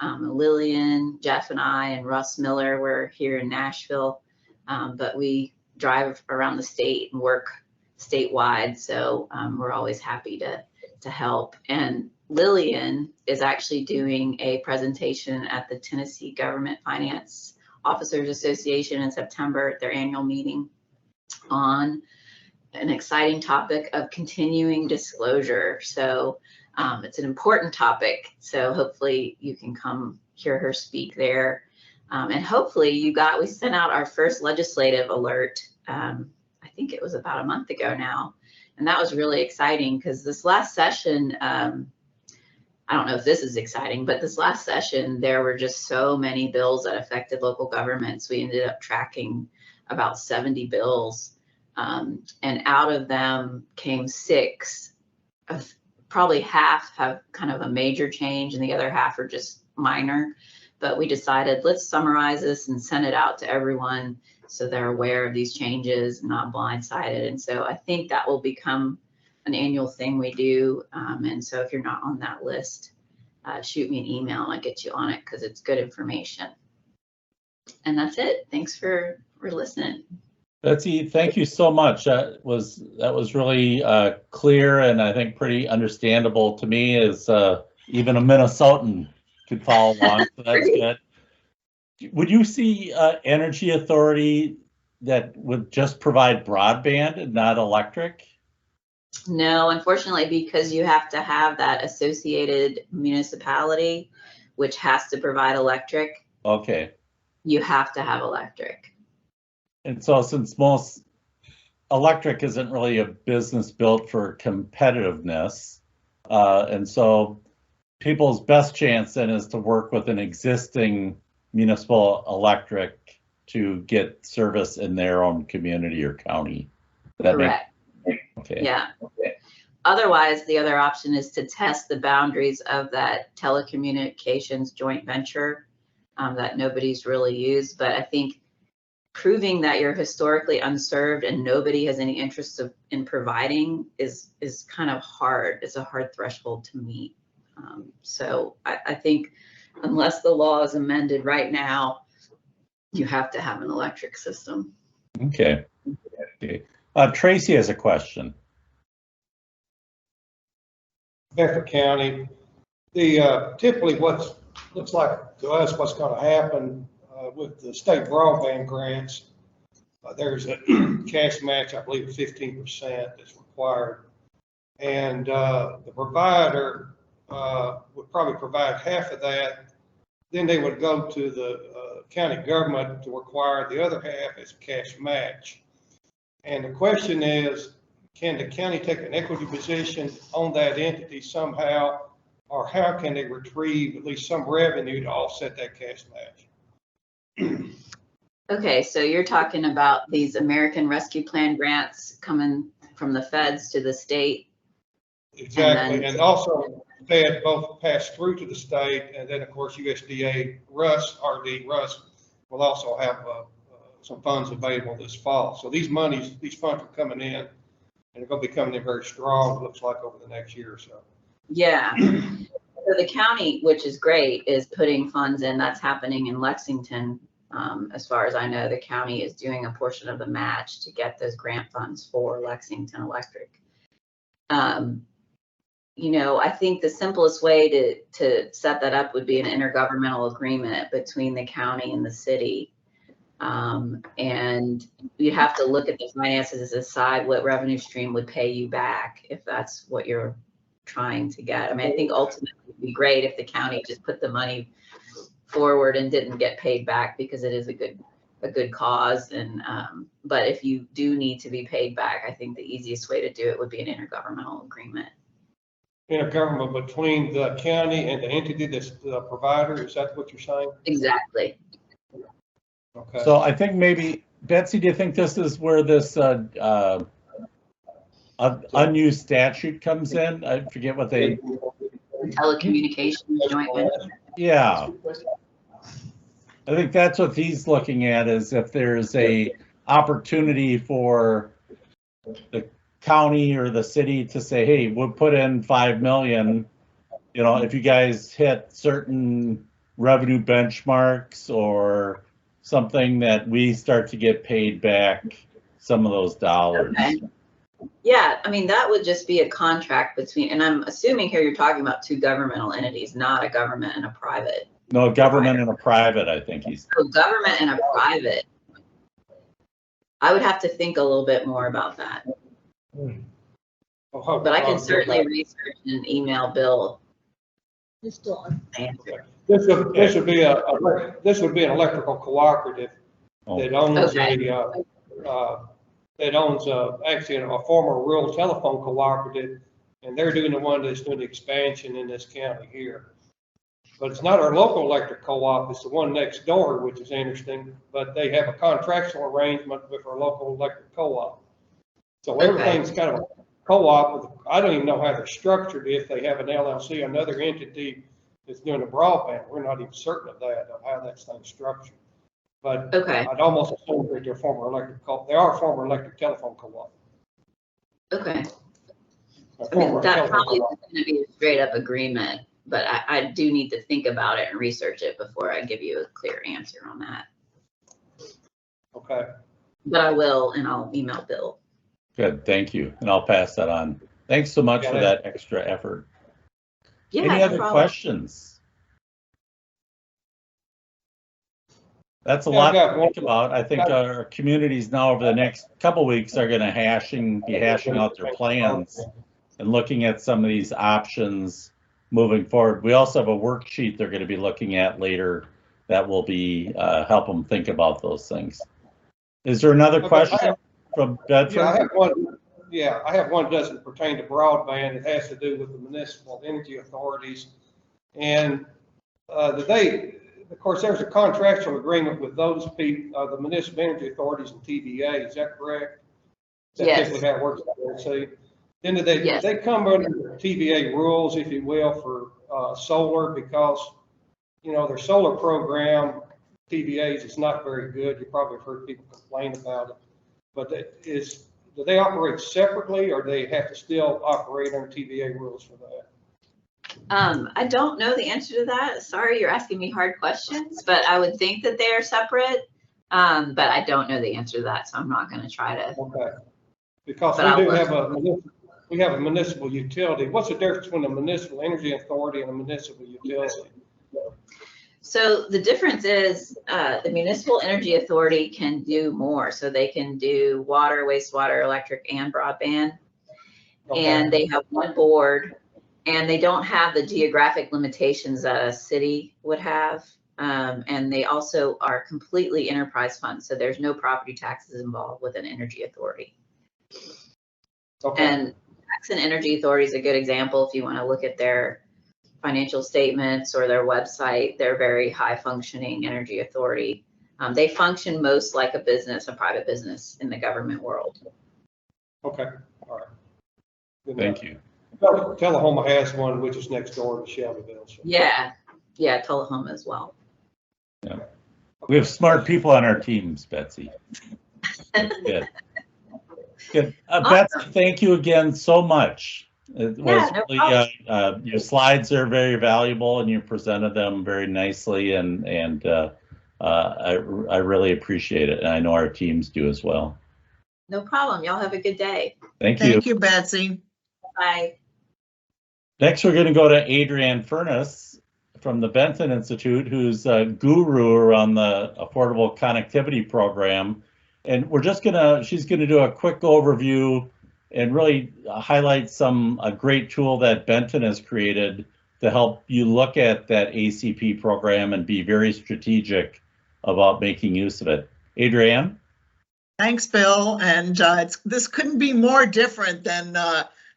Lillian, Jeff and I, and Russ Miller, we're here in Nashville. But we drive around the state and work statewide. So we're always happy to help. And Lillian is actually doing a presentation at the Tennessee Government Finance Officers Association in September at their annual meeting on an exciting topic of continuing disclosure. So it's an important topic. So hopefully you can come hear her speak there. And hopefully we sent out our first legislative alert. I think it was about a month ago now. And that was really exciting because this last session, I don't know if this is exciting, but this last session, there were just so many bills that affected local governments. We ended up tracking about 70 bills. And out of them came 6 probably half have kind of a major change and the other half are just minor. But we decided, let's summarize this and send it out to everyone so they're aware of these changes and not blindsided. And so I think that will become an annual thing we do. And so if you're not on that list, shoot me an email and I'll get you on it because it's good information. And that's it. Thanks for listening. Betsy, thank you so much. That was really clear and I think pretty understandable to me as even a Minnesotan could follow along. So that's good. Would you see energy authority that would just provide broadband and not electric? No, unfortunately, because you have to have that associated municipality, which has to provide electric. Okay. You have to have electric. And so since most electric isn't really a business built for competitiveness, and so people's best chance then is to work with an existing municipal electric to get service in their own community or county. Correct. Okay. Yeah. Okay. Otherwise, the other option is to test the boundaries of that telecommunications joint venture that nobody's really used. But I think proving that you're historically unserved and nobody has any interest in providing is kind of hard. It's a hard threshold to meet. So I think unless the law is amended right now, you have to have an electric system. Okay. Tracy has a question. Bedford County, the typically what looks like to us what's going to happen with the state broadband grants, there's a cash match, I believe 15% that's required, and the provider would probably provide half of that. Then they would go to the county government to require the other half as a cash match. And the question is, can the county take an equity position on that entity somehow, or how can they retrieve at least some revenue to offset that cash match? Okay, so you're talking about these American Rescue Plan grants coming from the feds to the state. Exactly, and also Fed both pass through to the state, and then of course USDA RD will also have some funds available this fall. So these funds are coming in, and they're going to be coming in very strong, it looks like, over the next year or so. Yeah. So the county, which is great, is putting funds in. That's happening in Lexington. As far as I know, the county is doing a portion of the match to get those grant funds for Lexington Electric. You know, I think the simplest way to set that up would be an intergovernmental agreement between the county and the city. And you'd have to look at the finances and decide what revenue stream would pay you back if that's what you're trying to get. I mean, I think ultimately it would be great if the county just put the money forward and didn't get paid back, because it is a good cause. And but if you do need to be paid back, I think the easiest way to do it would be an intergovernmental agreement. Intergovernment between the county and the entity that's the provider, is that what you're saying? Exactly. Okay. So I think maybe, Betsy, do you think this is where this unused statute comes in? I forget what they... Telecommunications joint venture. Yeah. I think that's what he's looking at, is if there's a opportunity for the county or the city to say, hey, we'll put in 5 million, you know, if you guys hit certain revenue benchmarks or something, that we start to get paid back some of those dollars. Okay. Yeah, I mean, that would just be a contract between, and I'm assuming here you're talking about two governmental entities, not a government and a private. No, government and a private, I think he's. So government and a private. I would have to think a little bit more about that. But I can certainly research and email Bill. It's still on. Answer. This would be an electrical cooperative that owns actually a former rural telephone cooperative, and they're doing the one that's doing the expansion in this county here. But it's not our local electric co-op, it's the one next door, which is interesting, but they have a contractual arrangement with our local electric co-op. So everything's kind of co-op, I don't even know how they're structured, if they have an LLC, another entity that's doing the broadband. We're not even certain of that, of how that thing's structured. But Okay. I'd almost assume that they're former electric they are former electric telephone co-op. Okay. I mean, that probably isn't going to be a straight up agreement, but I do need to think about it and research it before I give you a clear answer on that. Okay. But I will, and I'll email Bill. Good, thank you, and I'll pass that on. Thanks so much for that extra effort. Yeah, Any no other problem. questions? That's a lot to think about. I think our communities now over the next couple weeks are going to be hashing out their plans and looking at some of these options moving forward. We also have a worksheet they're going to be looking at later that will be help them think about those things. Is there another question from Bedford? Yeah, I have one. Yeah, I have one that doesn't pertain to broadband. It has to do with the municipal energy authorities. And of course, there's a contractual agreement with those people, the municipal energy authorities and TVA. Is that correct? That's yes. typically how it works. See, then they come under TVA rules, if you will, for solar, because their solar program, TVA's, is not very good. You probably have heard people complain about it. But do they operate separately, or they have to still operate under TVA rules for that? I don't know the answer to that. Sorry, you're asking me hard questions, but I would think that they are separate. But I don't know the answer to that, so I'm not going to try to. Okay. Because we have a municipal utility. What's the difference between a municipal energy authority and a municipal utility? So the difference is the municipal energy authority can do more. So they can do water, wastewater, electric, and broadband. Okay. And they have one board, and they don't have the geographic limitations that a city would have. And they also are completely enterprise funds. So there's no property taxes involved with an energy authority. Okay. And Jackson Energy Authority is a good example. If you want to look at their financial statements or their website, they're very high functioning energy authority. They function most like a business, a private business in the government world. Okay, all right. Good Thank you. Tullahoma has one, which is next door to Shelbyville. So. Yeah, Tullahoma as well. Yeah, we have smart people on our teams, Betsy. Good. Good. Betsy, thank you again so much. It was really, your slides are very valuable, and you presented them very nicely, and I really appreciate it, and I know our teams do as well. No problem. Y'all have a good day. Thank you. Thank you, Betsy. Bye. Next, we're going to go to Adrienne Furness from the Benton Institute, who's a guru around the Affordable Connectivity Program, and she's going to do a quick overview and really highlight a great tool that Benton has created to help you look at that ACP program and be very strategic about making use of it. Adrienne? Thanks, Bill. And this couldn't be more different than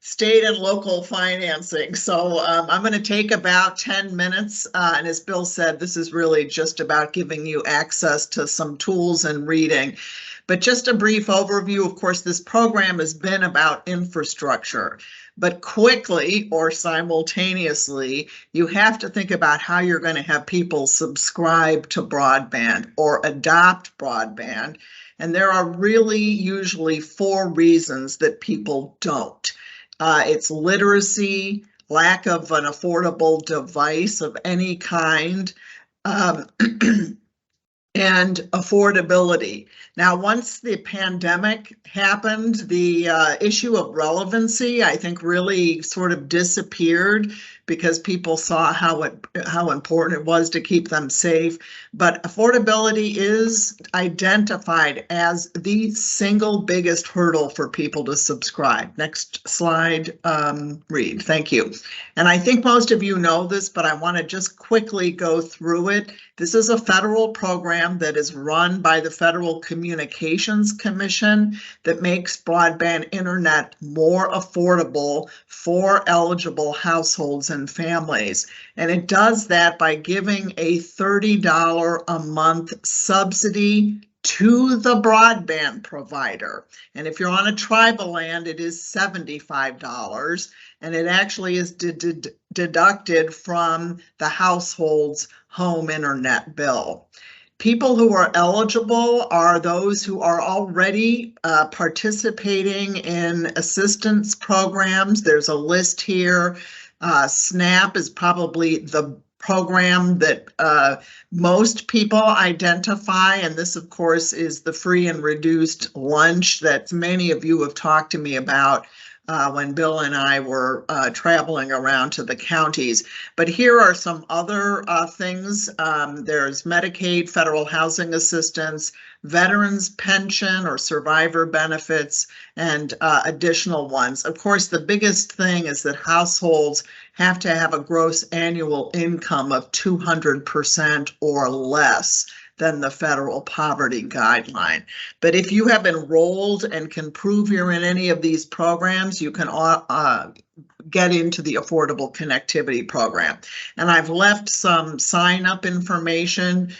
state and local financing. So I'm going to take about 10 minutes. And as Bill said, this is really just about giving you access to some tools and reading. But just a brief overview, of course, this program has been about infrastructure, but quickly or simultaneously, you have to think about how you're going to have people subscribe to broadband or adopt broadband. And there are really usually 4 reasons that people don't. It's literacy, lack of an affordable device of any kind, and affordability. Now, once the pandemic happened, the issue of relevancy, I think, really sort of disappeared because people saw how important it was to keep them safe. But affordability is identified as the single biggest hurdle for people to subscribe. Next slide, Reed. Thank you. And I think most of you know this, but I want to just quickly go through it. This is a federal program that is run by the Federal Communications Commission that makes broadband internet more affordable for eligible households and families. And it does that by giving a $30 a month subsidy to the broadband provider. And if you're on a tribal land, it is $75, and it actually is deducted from the household's home internet bill. People who are eligible are those who are already participating in assistance programs. There's a list here. SNAP is probably the program that most people identify, and this of course is the free and reduced lunch that many of you have talked to me about when Bill and I were traveling around to the counties. But here are some other things. There's Medicaid, federal housing assistance, veterans pension or survivor benefits, and additional ones. Of course, the biggest thing is that households have to have a gross annual income of 200% or less than the federal poverty guideline. But if you have enrolled and can prove you're in any of these programs, you can get into the Affordable Connectivity Program. And I've left some sign-up information.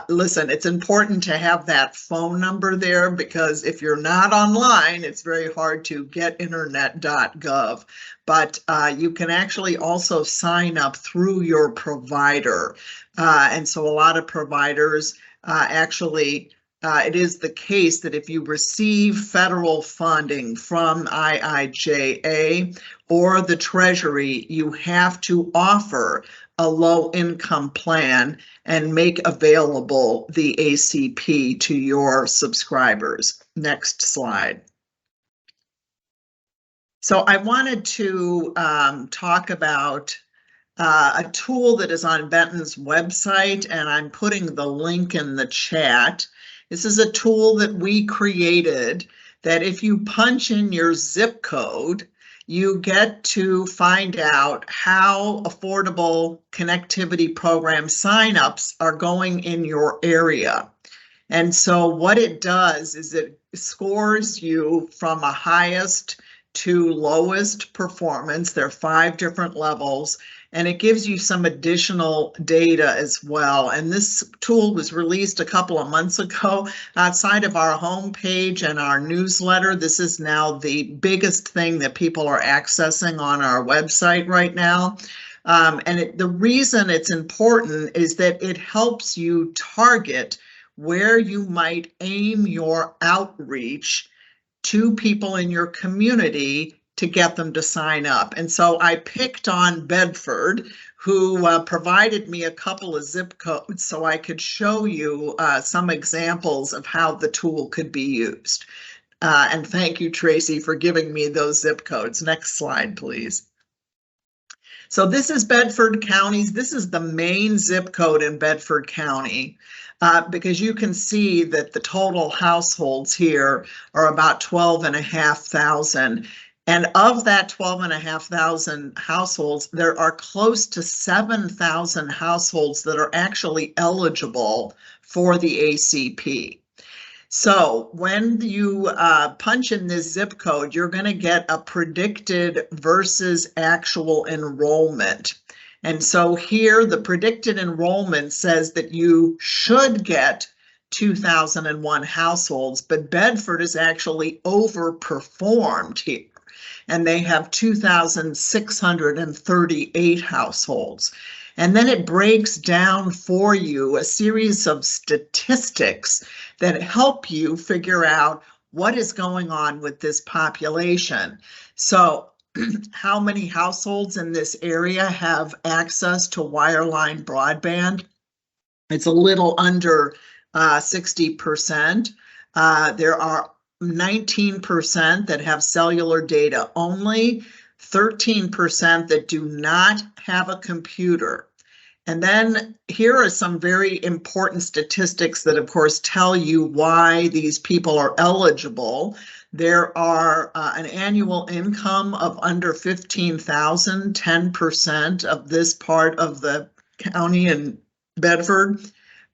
Listen, it's important to have that phone number there, because if you're not online, it's very hard to get internet.gov. But you can actually also sign up through your provider. And so a lot of providers actually, it is the case that if you receive federal funding from IIJA or the Treasury, you have to offer a low income plan and make available the ACP to your subscribers. Next slide. So I wanted to talk about a tool that is on Benton's website, and I'm putting the link in the chat. This is a tool that we created that if you punch in your zip code, you get to find out how affordable connectivity program signups are going in your area. And so what it does is it scores you from a highest to lowest performance. There are 5 different levels, and it gives you some additional data as well. And this tool was released a couple of months ago outside of our homepage and our newsletter. This is now the biggest thing that people are accessing on our website right now. The reason it's important is that it helps you target where you might aim your outreach to people in your community to get them to sign up. And so I picked on Bedford, who provided me a couple of zip codes so I could show you some examples of how the tool could be used. And thank you, Tracy, for giving me those zip codes. Next slide, please. So this is Bedford County's. This is the main zip code in Bedford County. Because you can see that the total households here are about 12,500. And of that 12,500 households, there are close to 7,000 households that are actually eligible for the ACP. So when you punch in this zip code, you're going to get a predicted versus actual enrollment. And so here the predicted enrollment says that you should get 2,001 households, but Bedford is actually overperformed here, and they have 2,638 households. And then it breaks down for you a series of statistics that help you figure out what is going on with this population. So how many households in this area have access to wireline broadband? It's a little under 60%. There are 19% that have cellular data only, 13% that do not have a computer. And then here are some very important statistics that, of course, tell you why these people are eligible. There are an annual income of under 15,000, 10% of this part of the county in Bedford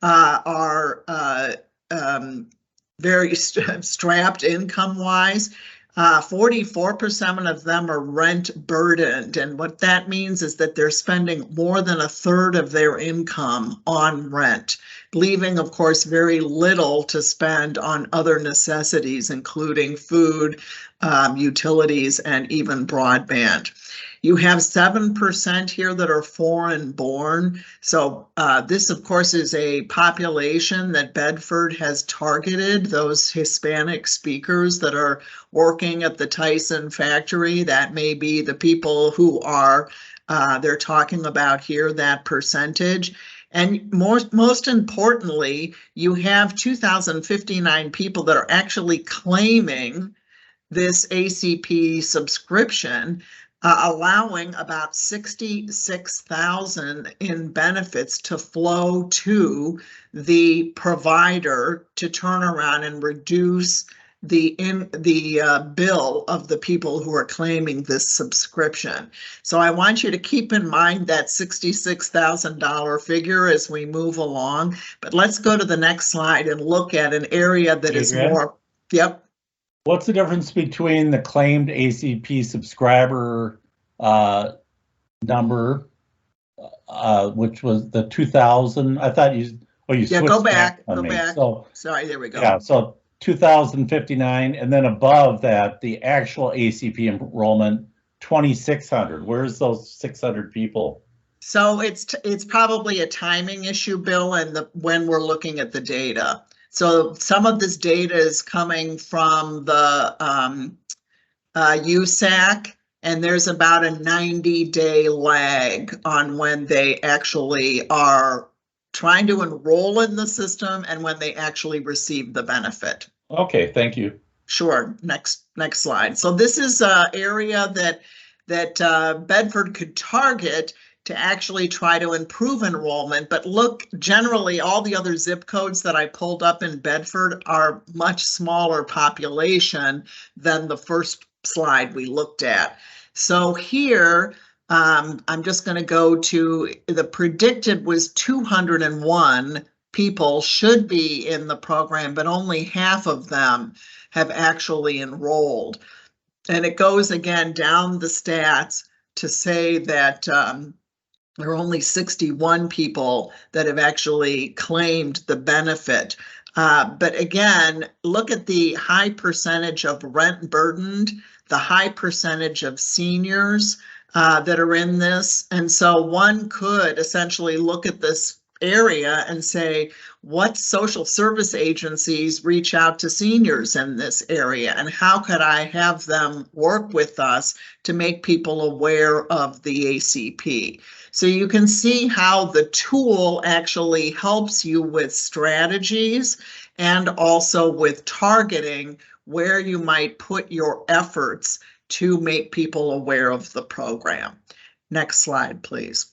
are very strapped income-wise. 44% of them are rent burdened. And what that means is that they're spending more than a third of their income on rent, leaving, of course, very little to spend on other necessities, including food, utilities, and even broadband. You have 7% here that are foreign born. So this, of course, is a population that Bedford has targeted, those Hispanic speakers that are working at the Tyson factory. That may be the people who are, they're talking about here, that percentage. And most importantly, you have 2,059 people that are actually claiming this ACP subscription, allowing about 66,000 in benefits to flow to the provider to turn around and reduce the bill of the people who are claiming this subscription. So I want you to keep in mind that $66,000 figure as we move along. But let's go to the next slide and look at an area that is more. Yep. What's the difference between the claimed ACP subscriber number, which was the 2,000? I thought you, Yeah, go back, go back. So, sorry, there we go. Yeah, so 2,059, and then above that, the actual ACP enrollment, 2,600. Where's those 600 people? So it's probably a timing issue, Bill, and when we're looking at the data. So some of this data is coming from the USAC, and there's about a 90-day lag on when they actually are trying to enroll in the system and when they actually receive the benefit. Okay, thank you. Sure. Next slide. So this is an area that Bedford could target to actually try to improve enrollment. But look, generally, all the other zip codes that I pulled up in Bedford are much smaller population than the first slide we looked at. So here, I'm just going to go to the predicted was 201 people should be in the program, but only half of them have actually enrolled. And it goes again down the stats to say that there are only 61 people that have actually claimed the benefit. But again, look at the high percentage of rent burdened, the high percentage of seniors that are in this. And so one could essentially look at this area and say, what social service agencies reach out to seniors in this area, and how could I have them work with us to make people aware of the ACP? So you can see how the tool actually helps you with strategies and also with targeting where you might put your efforts to make people aware of the program. Next slide, please.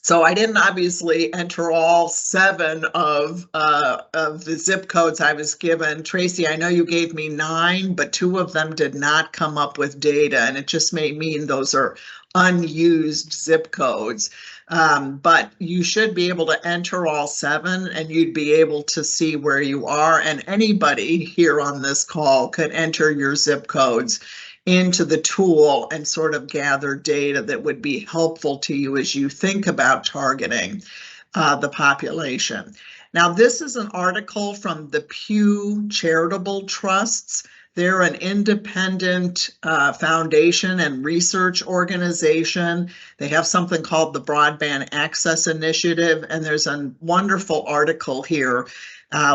So I didn't obviously enter all 7 of the zip codes I was given. Tracy, I know you gave me 9, but 2 of them did not come up with data, and it just may mean those are unused zip codes. But you should be able to enter all 7 and you'd be able to see where you are, and anybody here on this call could enter your zip codes into the tool and sort of gather data that would be helpful to you as you think about targeting the population. Now, this is an article from the Pew Charitable Trusts. They're an independent foundation and research organization. They have something called the Broadband Access Initiative, and there's a wonderful article here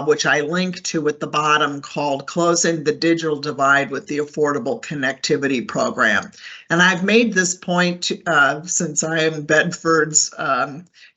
which I link to at the bottom, called Closing the Digital Divide with the Affordable Connectivity Program. And I've made this point since I am Bedford's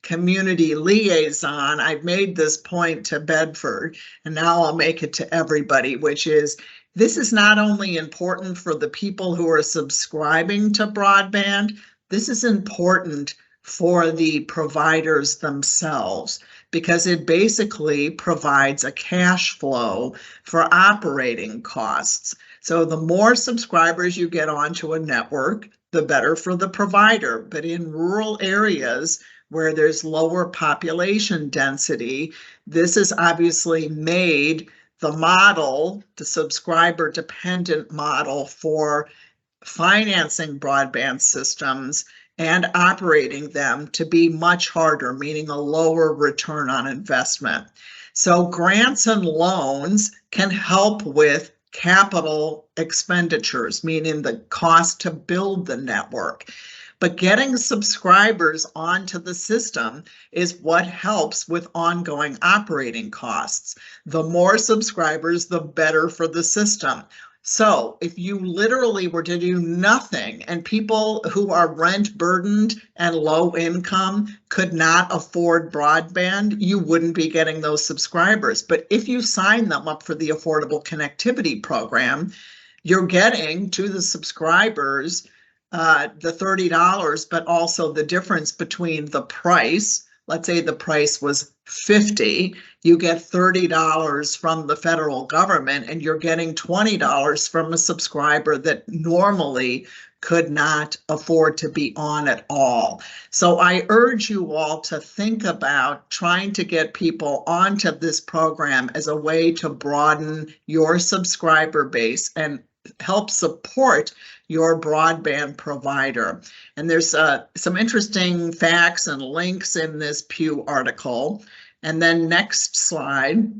community liaison. I've made this point to Bedford, and now I'll make it to everybody, which is this is not only important for the people who are subscribing to broadband, this is important for the providers themselves, because it basically provides a cash flow for operating costs. So the more subscribers you get onto a network, the better for the provider. But in rural areas where there's lower population density, this has obviously made the model, the subscriber dependent model for financing broadband systems and operating them to be much harder, meaning a lower return on investment. So grants and loans can help with capital expenditures, meaning the cost to build the network. But getting subscribers onto the system is what helps with ongoing operating costs. The more subscribers, the better for the system. So if you literally were to do nothing and people who are rent burdened and low income could not afford broadband, you wouldn't be getting those subscribers. But if you sign them up for the Affordable Connectivity Program, you're getting to the subscribers the $30, but also the difference between the price. Let's say the price was $50, you get $30 from the federal government, and you're getting $20 from a subscriber that normally could not afford to be on at all. So I urge you all to think about trying to get people onto this program as a way to broaden your subscriber base and help support your broadband provider. And there's some interesting facts and links in this Pew article. And then next slide,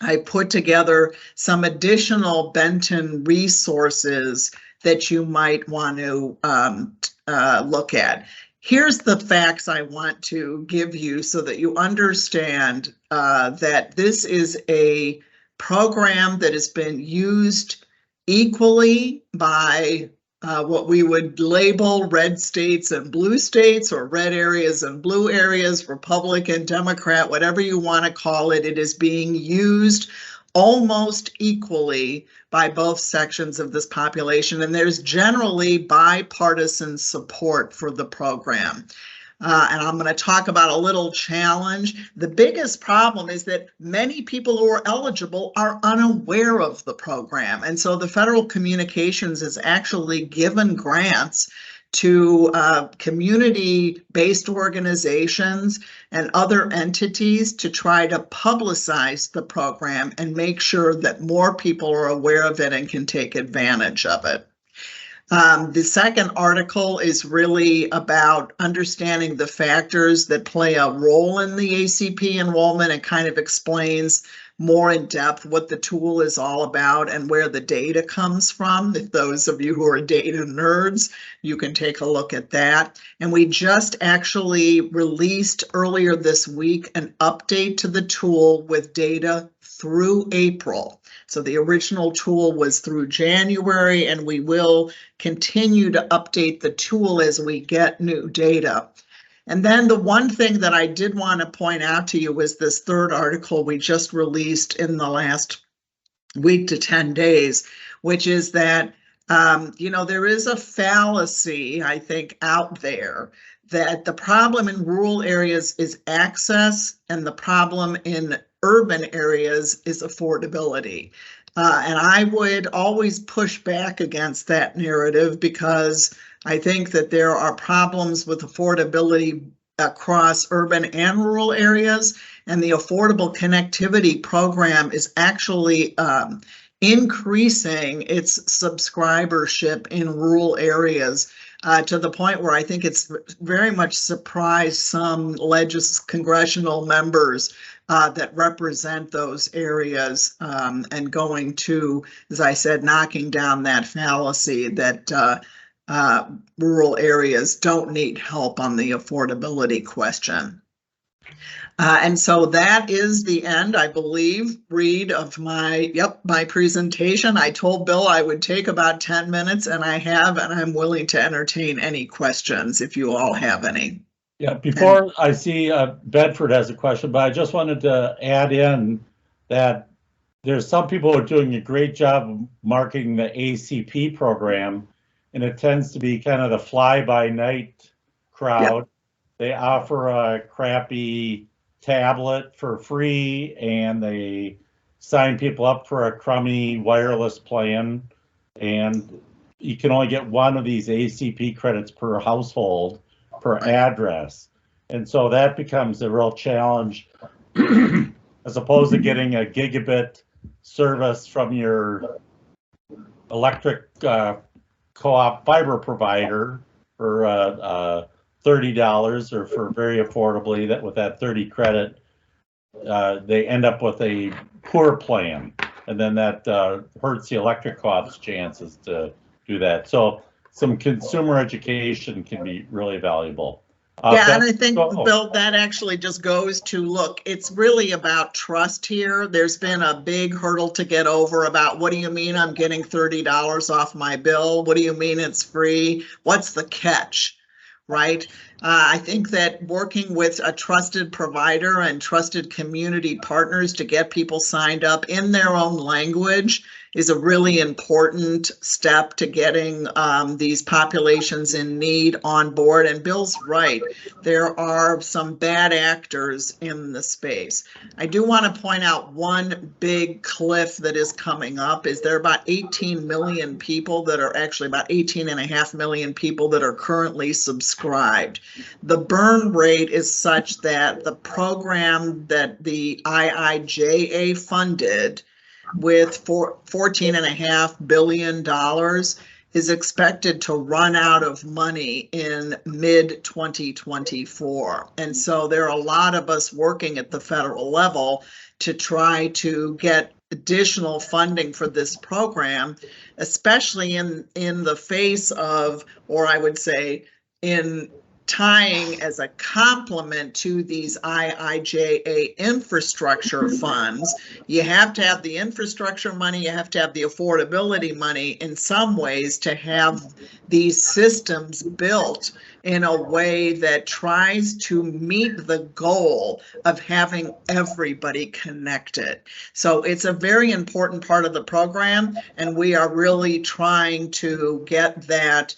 I put together some additional Benton resources that you might want to look at. Here's the facts I want to give you so that you understand that this is a program that has been used equally by what we would label red states and blue states, or red areas and blue areas, Republican, Democrat, whatever you want to call it. It is being used almost equally by both sections of this population, and there's generally bipartisan support for the program. And I'm going to talk about a little challenge. The biggest problem is that many people who are eligible are unaware of the program. And so the Federal Communications has actually given grants to community-based organizations and other entities to try to publicize the program and make sure that more people are aware of it and can take advantage of it. The second article is really about understanding the factors that play a role in the ACP enrollment, and kind of explains more in depth what the tool is all about and where the data comes from. If those of you who are data nerds, you can take a look at that. And we just actually released earlier this week an update to the tool with data through April. So the original tool was through January, and we will continue to update the tool as we get new data. And then the one thing that I did want to point out to you was this third article we just released in the last week to 10 days, which is that, there is a fallacy, I think, out there that the problem in rural areas is access and the problem in urban areas is affordability. And I would always push back against that narrative, because I think that there are problems with affordability across urban and rural areas, and the Affordable Connectivity Program is actually increasing its subscribership in rural areas to the point where I think it's very much surprised some congressional members that represent those areas, and going to, as I said, knocking down that fallacy that rural areas don't need help on the affordability question. And so that is the end, I believe, Reed, of my presentation. I told Bill I would take about 10 minutes, and I have, and I'm willing to entertain any questions if you all have any. Yeah, before I see Bedford has a question, but I just wanted to add in that there's some people who are doing a great job of marketing the ACP program, and it tends to be kind of the fly-by-night crowd. Yep. They offer a crappy tablet for free, and they sign people up for a crummy wireless plan, and you can only get one of these ACP credits per household, per address. And so that becomes a real challenge as opposed to getting a gigabit service from your electric co-op fiber provider for $30, or for very affordably, that with that 30 credit, they end up with a poor plan, and then that hurts the electric co-op's chances to do that. So some consumer education can be really valuable. Yeah, and I think, Bill, that actually just goes to, look, it's really about trust here. There's been a big hurdle to get over about, what do you mean I'm getting $30 off my bill? What do you mean it's free? What's the catch, right? I think that working with a trusted provider and trusted community partners to get people signed up in their own language is a really important step to getting these populations in need on board. And Bill's right, there are some bad actors in the space. I do want to point out one big cliff that is coming up. Is there about 18 million people that are actually about 18.5 million people that are currently subscribed. The burn rate is such that the program that the IIJA funded with $14.5 billion is expected to run out of money in mid-2024. And so there are a lot of us working at the federal level to try to get additional funding for this program, especially in the face of, or I would say in tying as a complement to these IIJA infrastructure funds. You have to have the infrastructure money, you have to have the affordability money in some ways to have these systems built in a way that tries to meet the goal of having everybody connected. So it's a very important part of the program, and we are really trying to get that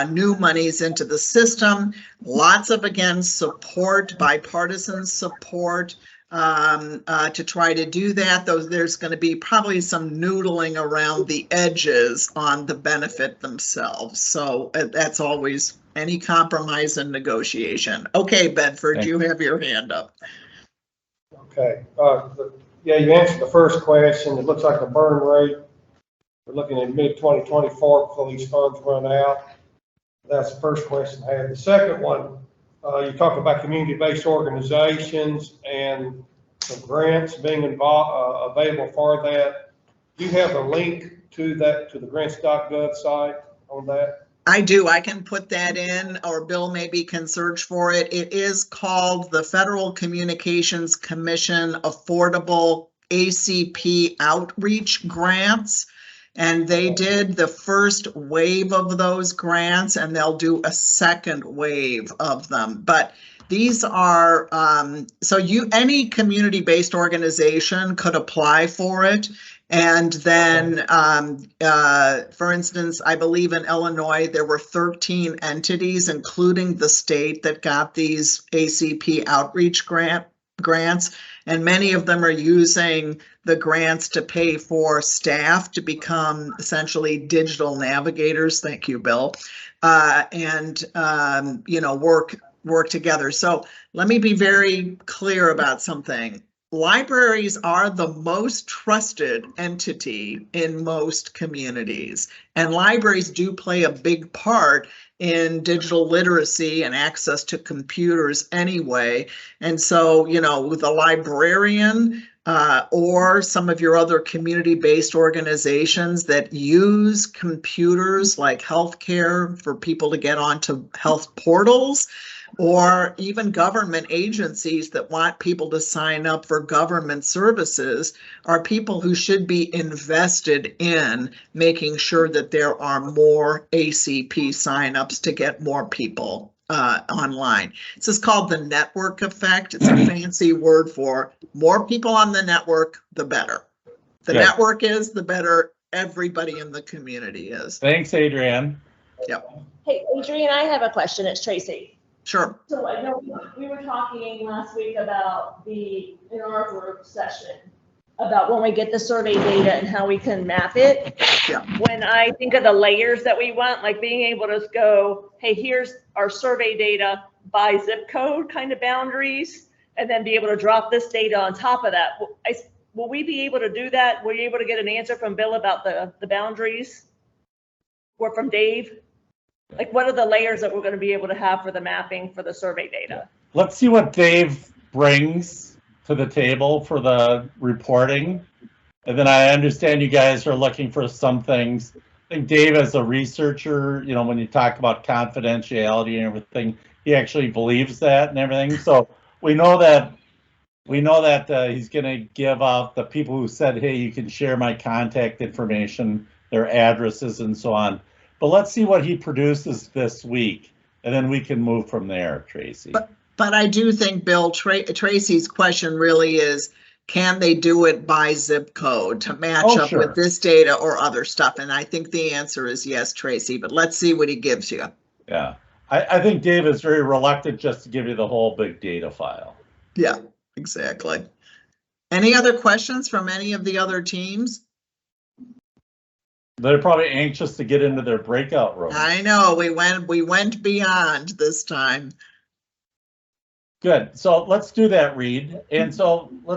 new monies into the system. Lots of, again, support, bipartisan support to try to do that. Though there's going to be probably some noodling around the edges on the benefit themselves. So that's always any compromise and negotiation. Okay, Bedford, Thanks. You have your hand up. Okay. Yeah, you answered the first question. It looks like the burn rate, we're looking at mid-2024 before these funds run out. That's the first question I had. The second one, you talked about community-based organizations and some grants being available for that. Do you have a link to that, to the grants.gov site on that? I do. I can put that in, or Bill maybe can search for it. It is called the Federal Communications Commission Affordable ACP Outreach Grants. And they did the first wave of those grants, and they'll do a second wave of them. But these are, so any community-based organization could apply for it. And then, for instance, I believe in Illinois, there were 13 entities, including the state, that got these ACP outreach grants. And many of them are using the grants to pay for staff to become essentially digital navigators. Thank you, Bill. And work together. So let me be very clear about something. Libraries are the most trusted entity in most communities, and libraries do play a big part in digital literacy and access to computers anyway. And so, with a librarian or some of your other community-based organizations that use computers like healthcare for people to get onto health portals, or even government agencies that want people to sign up for government services, are people who should be invested in making sure that there are more ACP signups to get more people online. This is called the network effect. It's a fancy word for more people on the network, the better. The network is, the better everybody in the community is. Thanks, Adrienne. Yep. Hey, Adrienne, I have a question. It's Tracy. Sure. So I know we were talking last week about in our group session, about when we get the survey data and how we can map it. Yeah. When I think of the layers that we want, like being able to go, hey, here's our survey data by zip code kind of boundaries, and then be able to drop this data on top of that. will we be able to do that? Were you able to get an answer from Bill about the boundaries? Or from Dave? Like, what are the layers that we're going to be able to have for the mapping for the survey data? Let's see what Dave brings to the table for the reporting. And then I understand you guys are looking for some things. I think Dave, as a researcher, you know, when you talk about confidentiality and everything, he actually believes that and everything. So we know that he's going to give out the people who said, hey, you can share my contact information, their addresses and so on. But let's see what he produces this week, and then we can move from there, Tracy. But I do think, Bill, Tracy's question really is, can they do it by zip code to match up with this data or other stuff? And I think the answer is yes, Tracy, but let's see what he gives you. Yeah, I think Dave is very reluctant just to give you the whole big data file. Yeah, exactly. Any other questions from any of the other teams? They're probably anxious to get into their breakout room. I know, we went beyond this time. Good. So let's do that, Reed. And so let's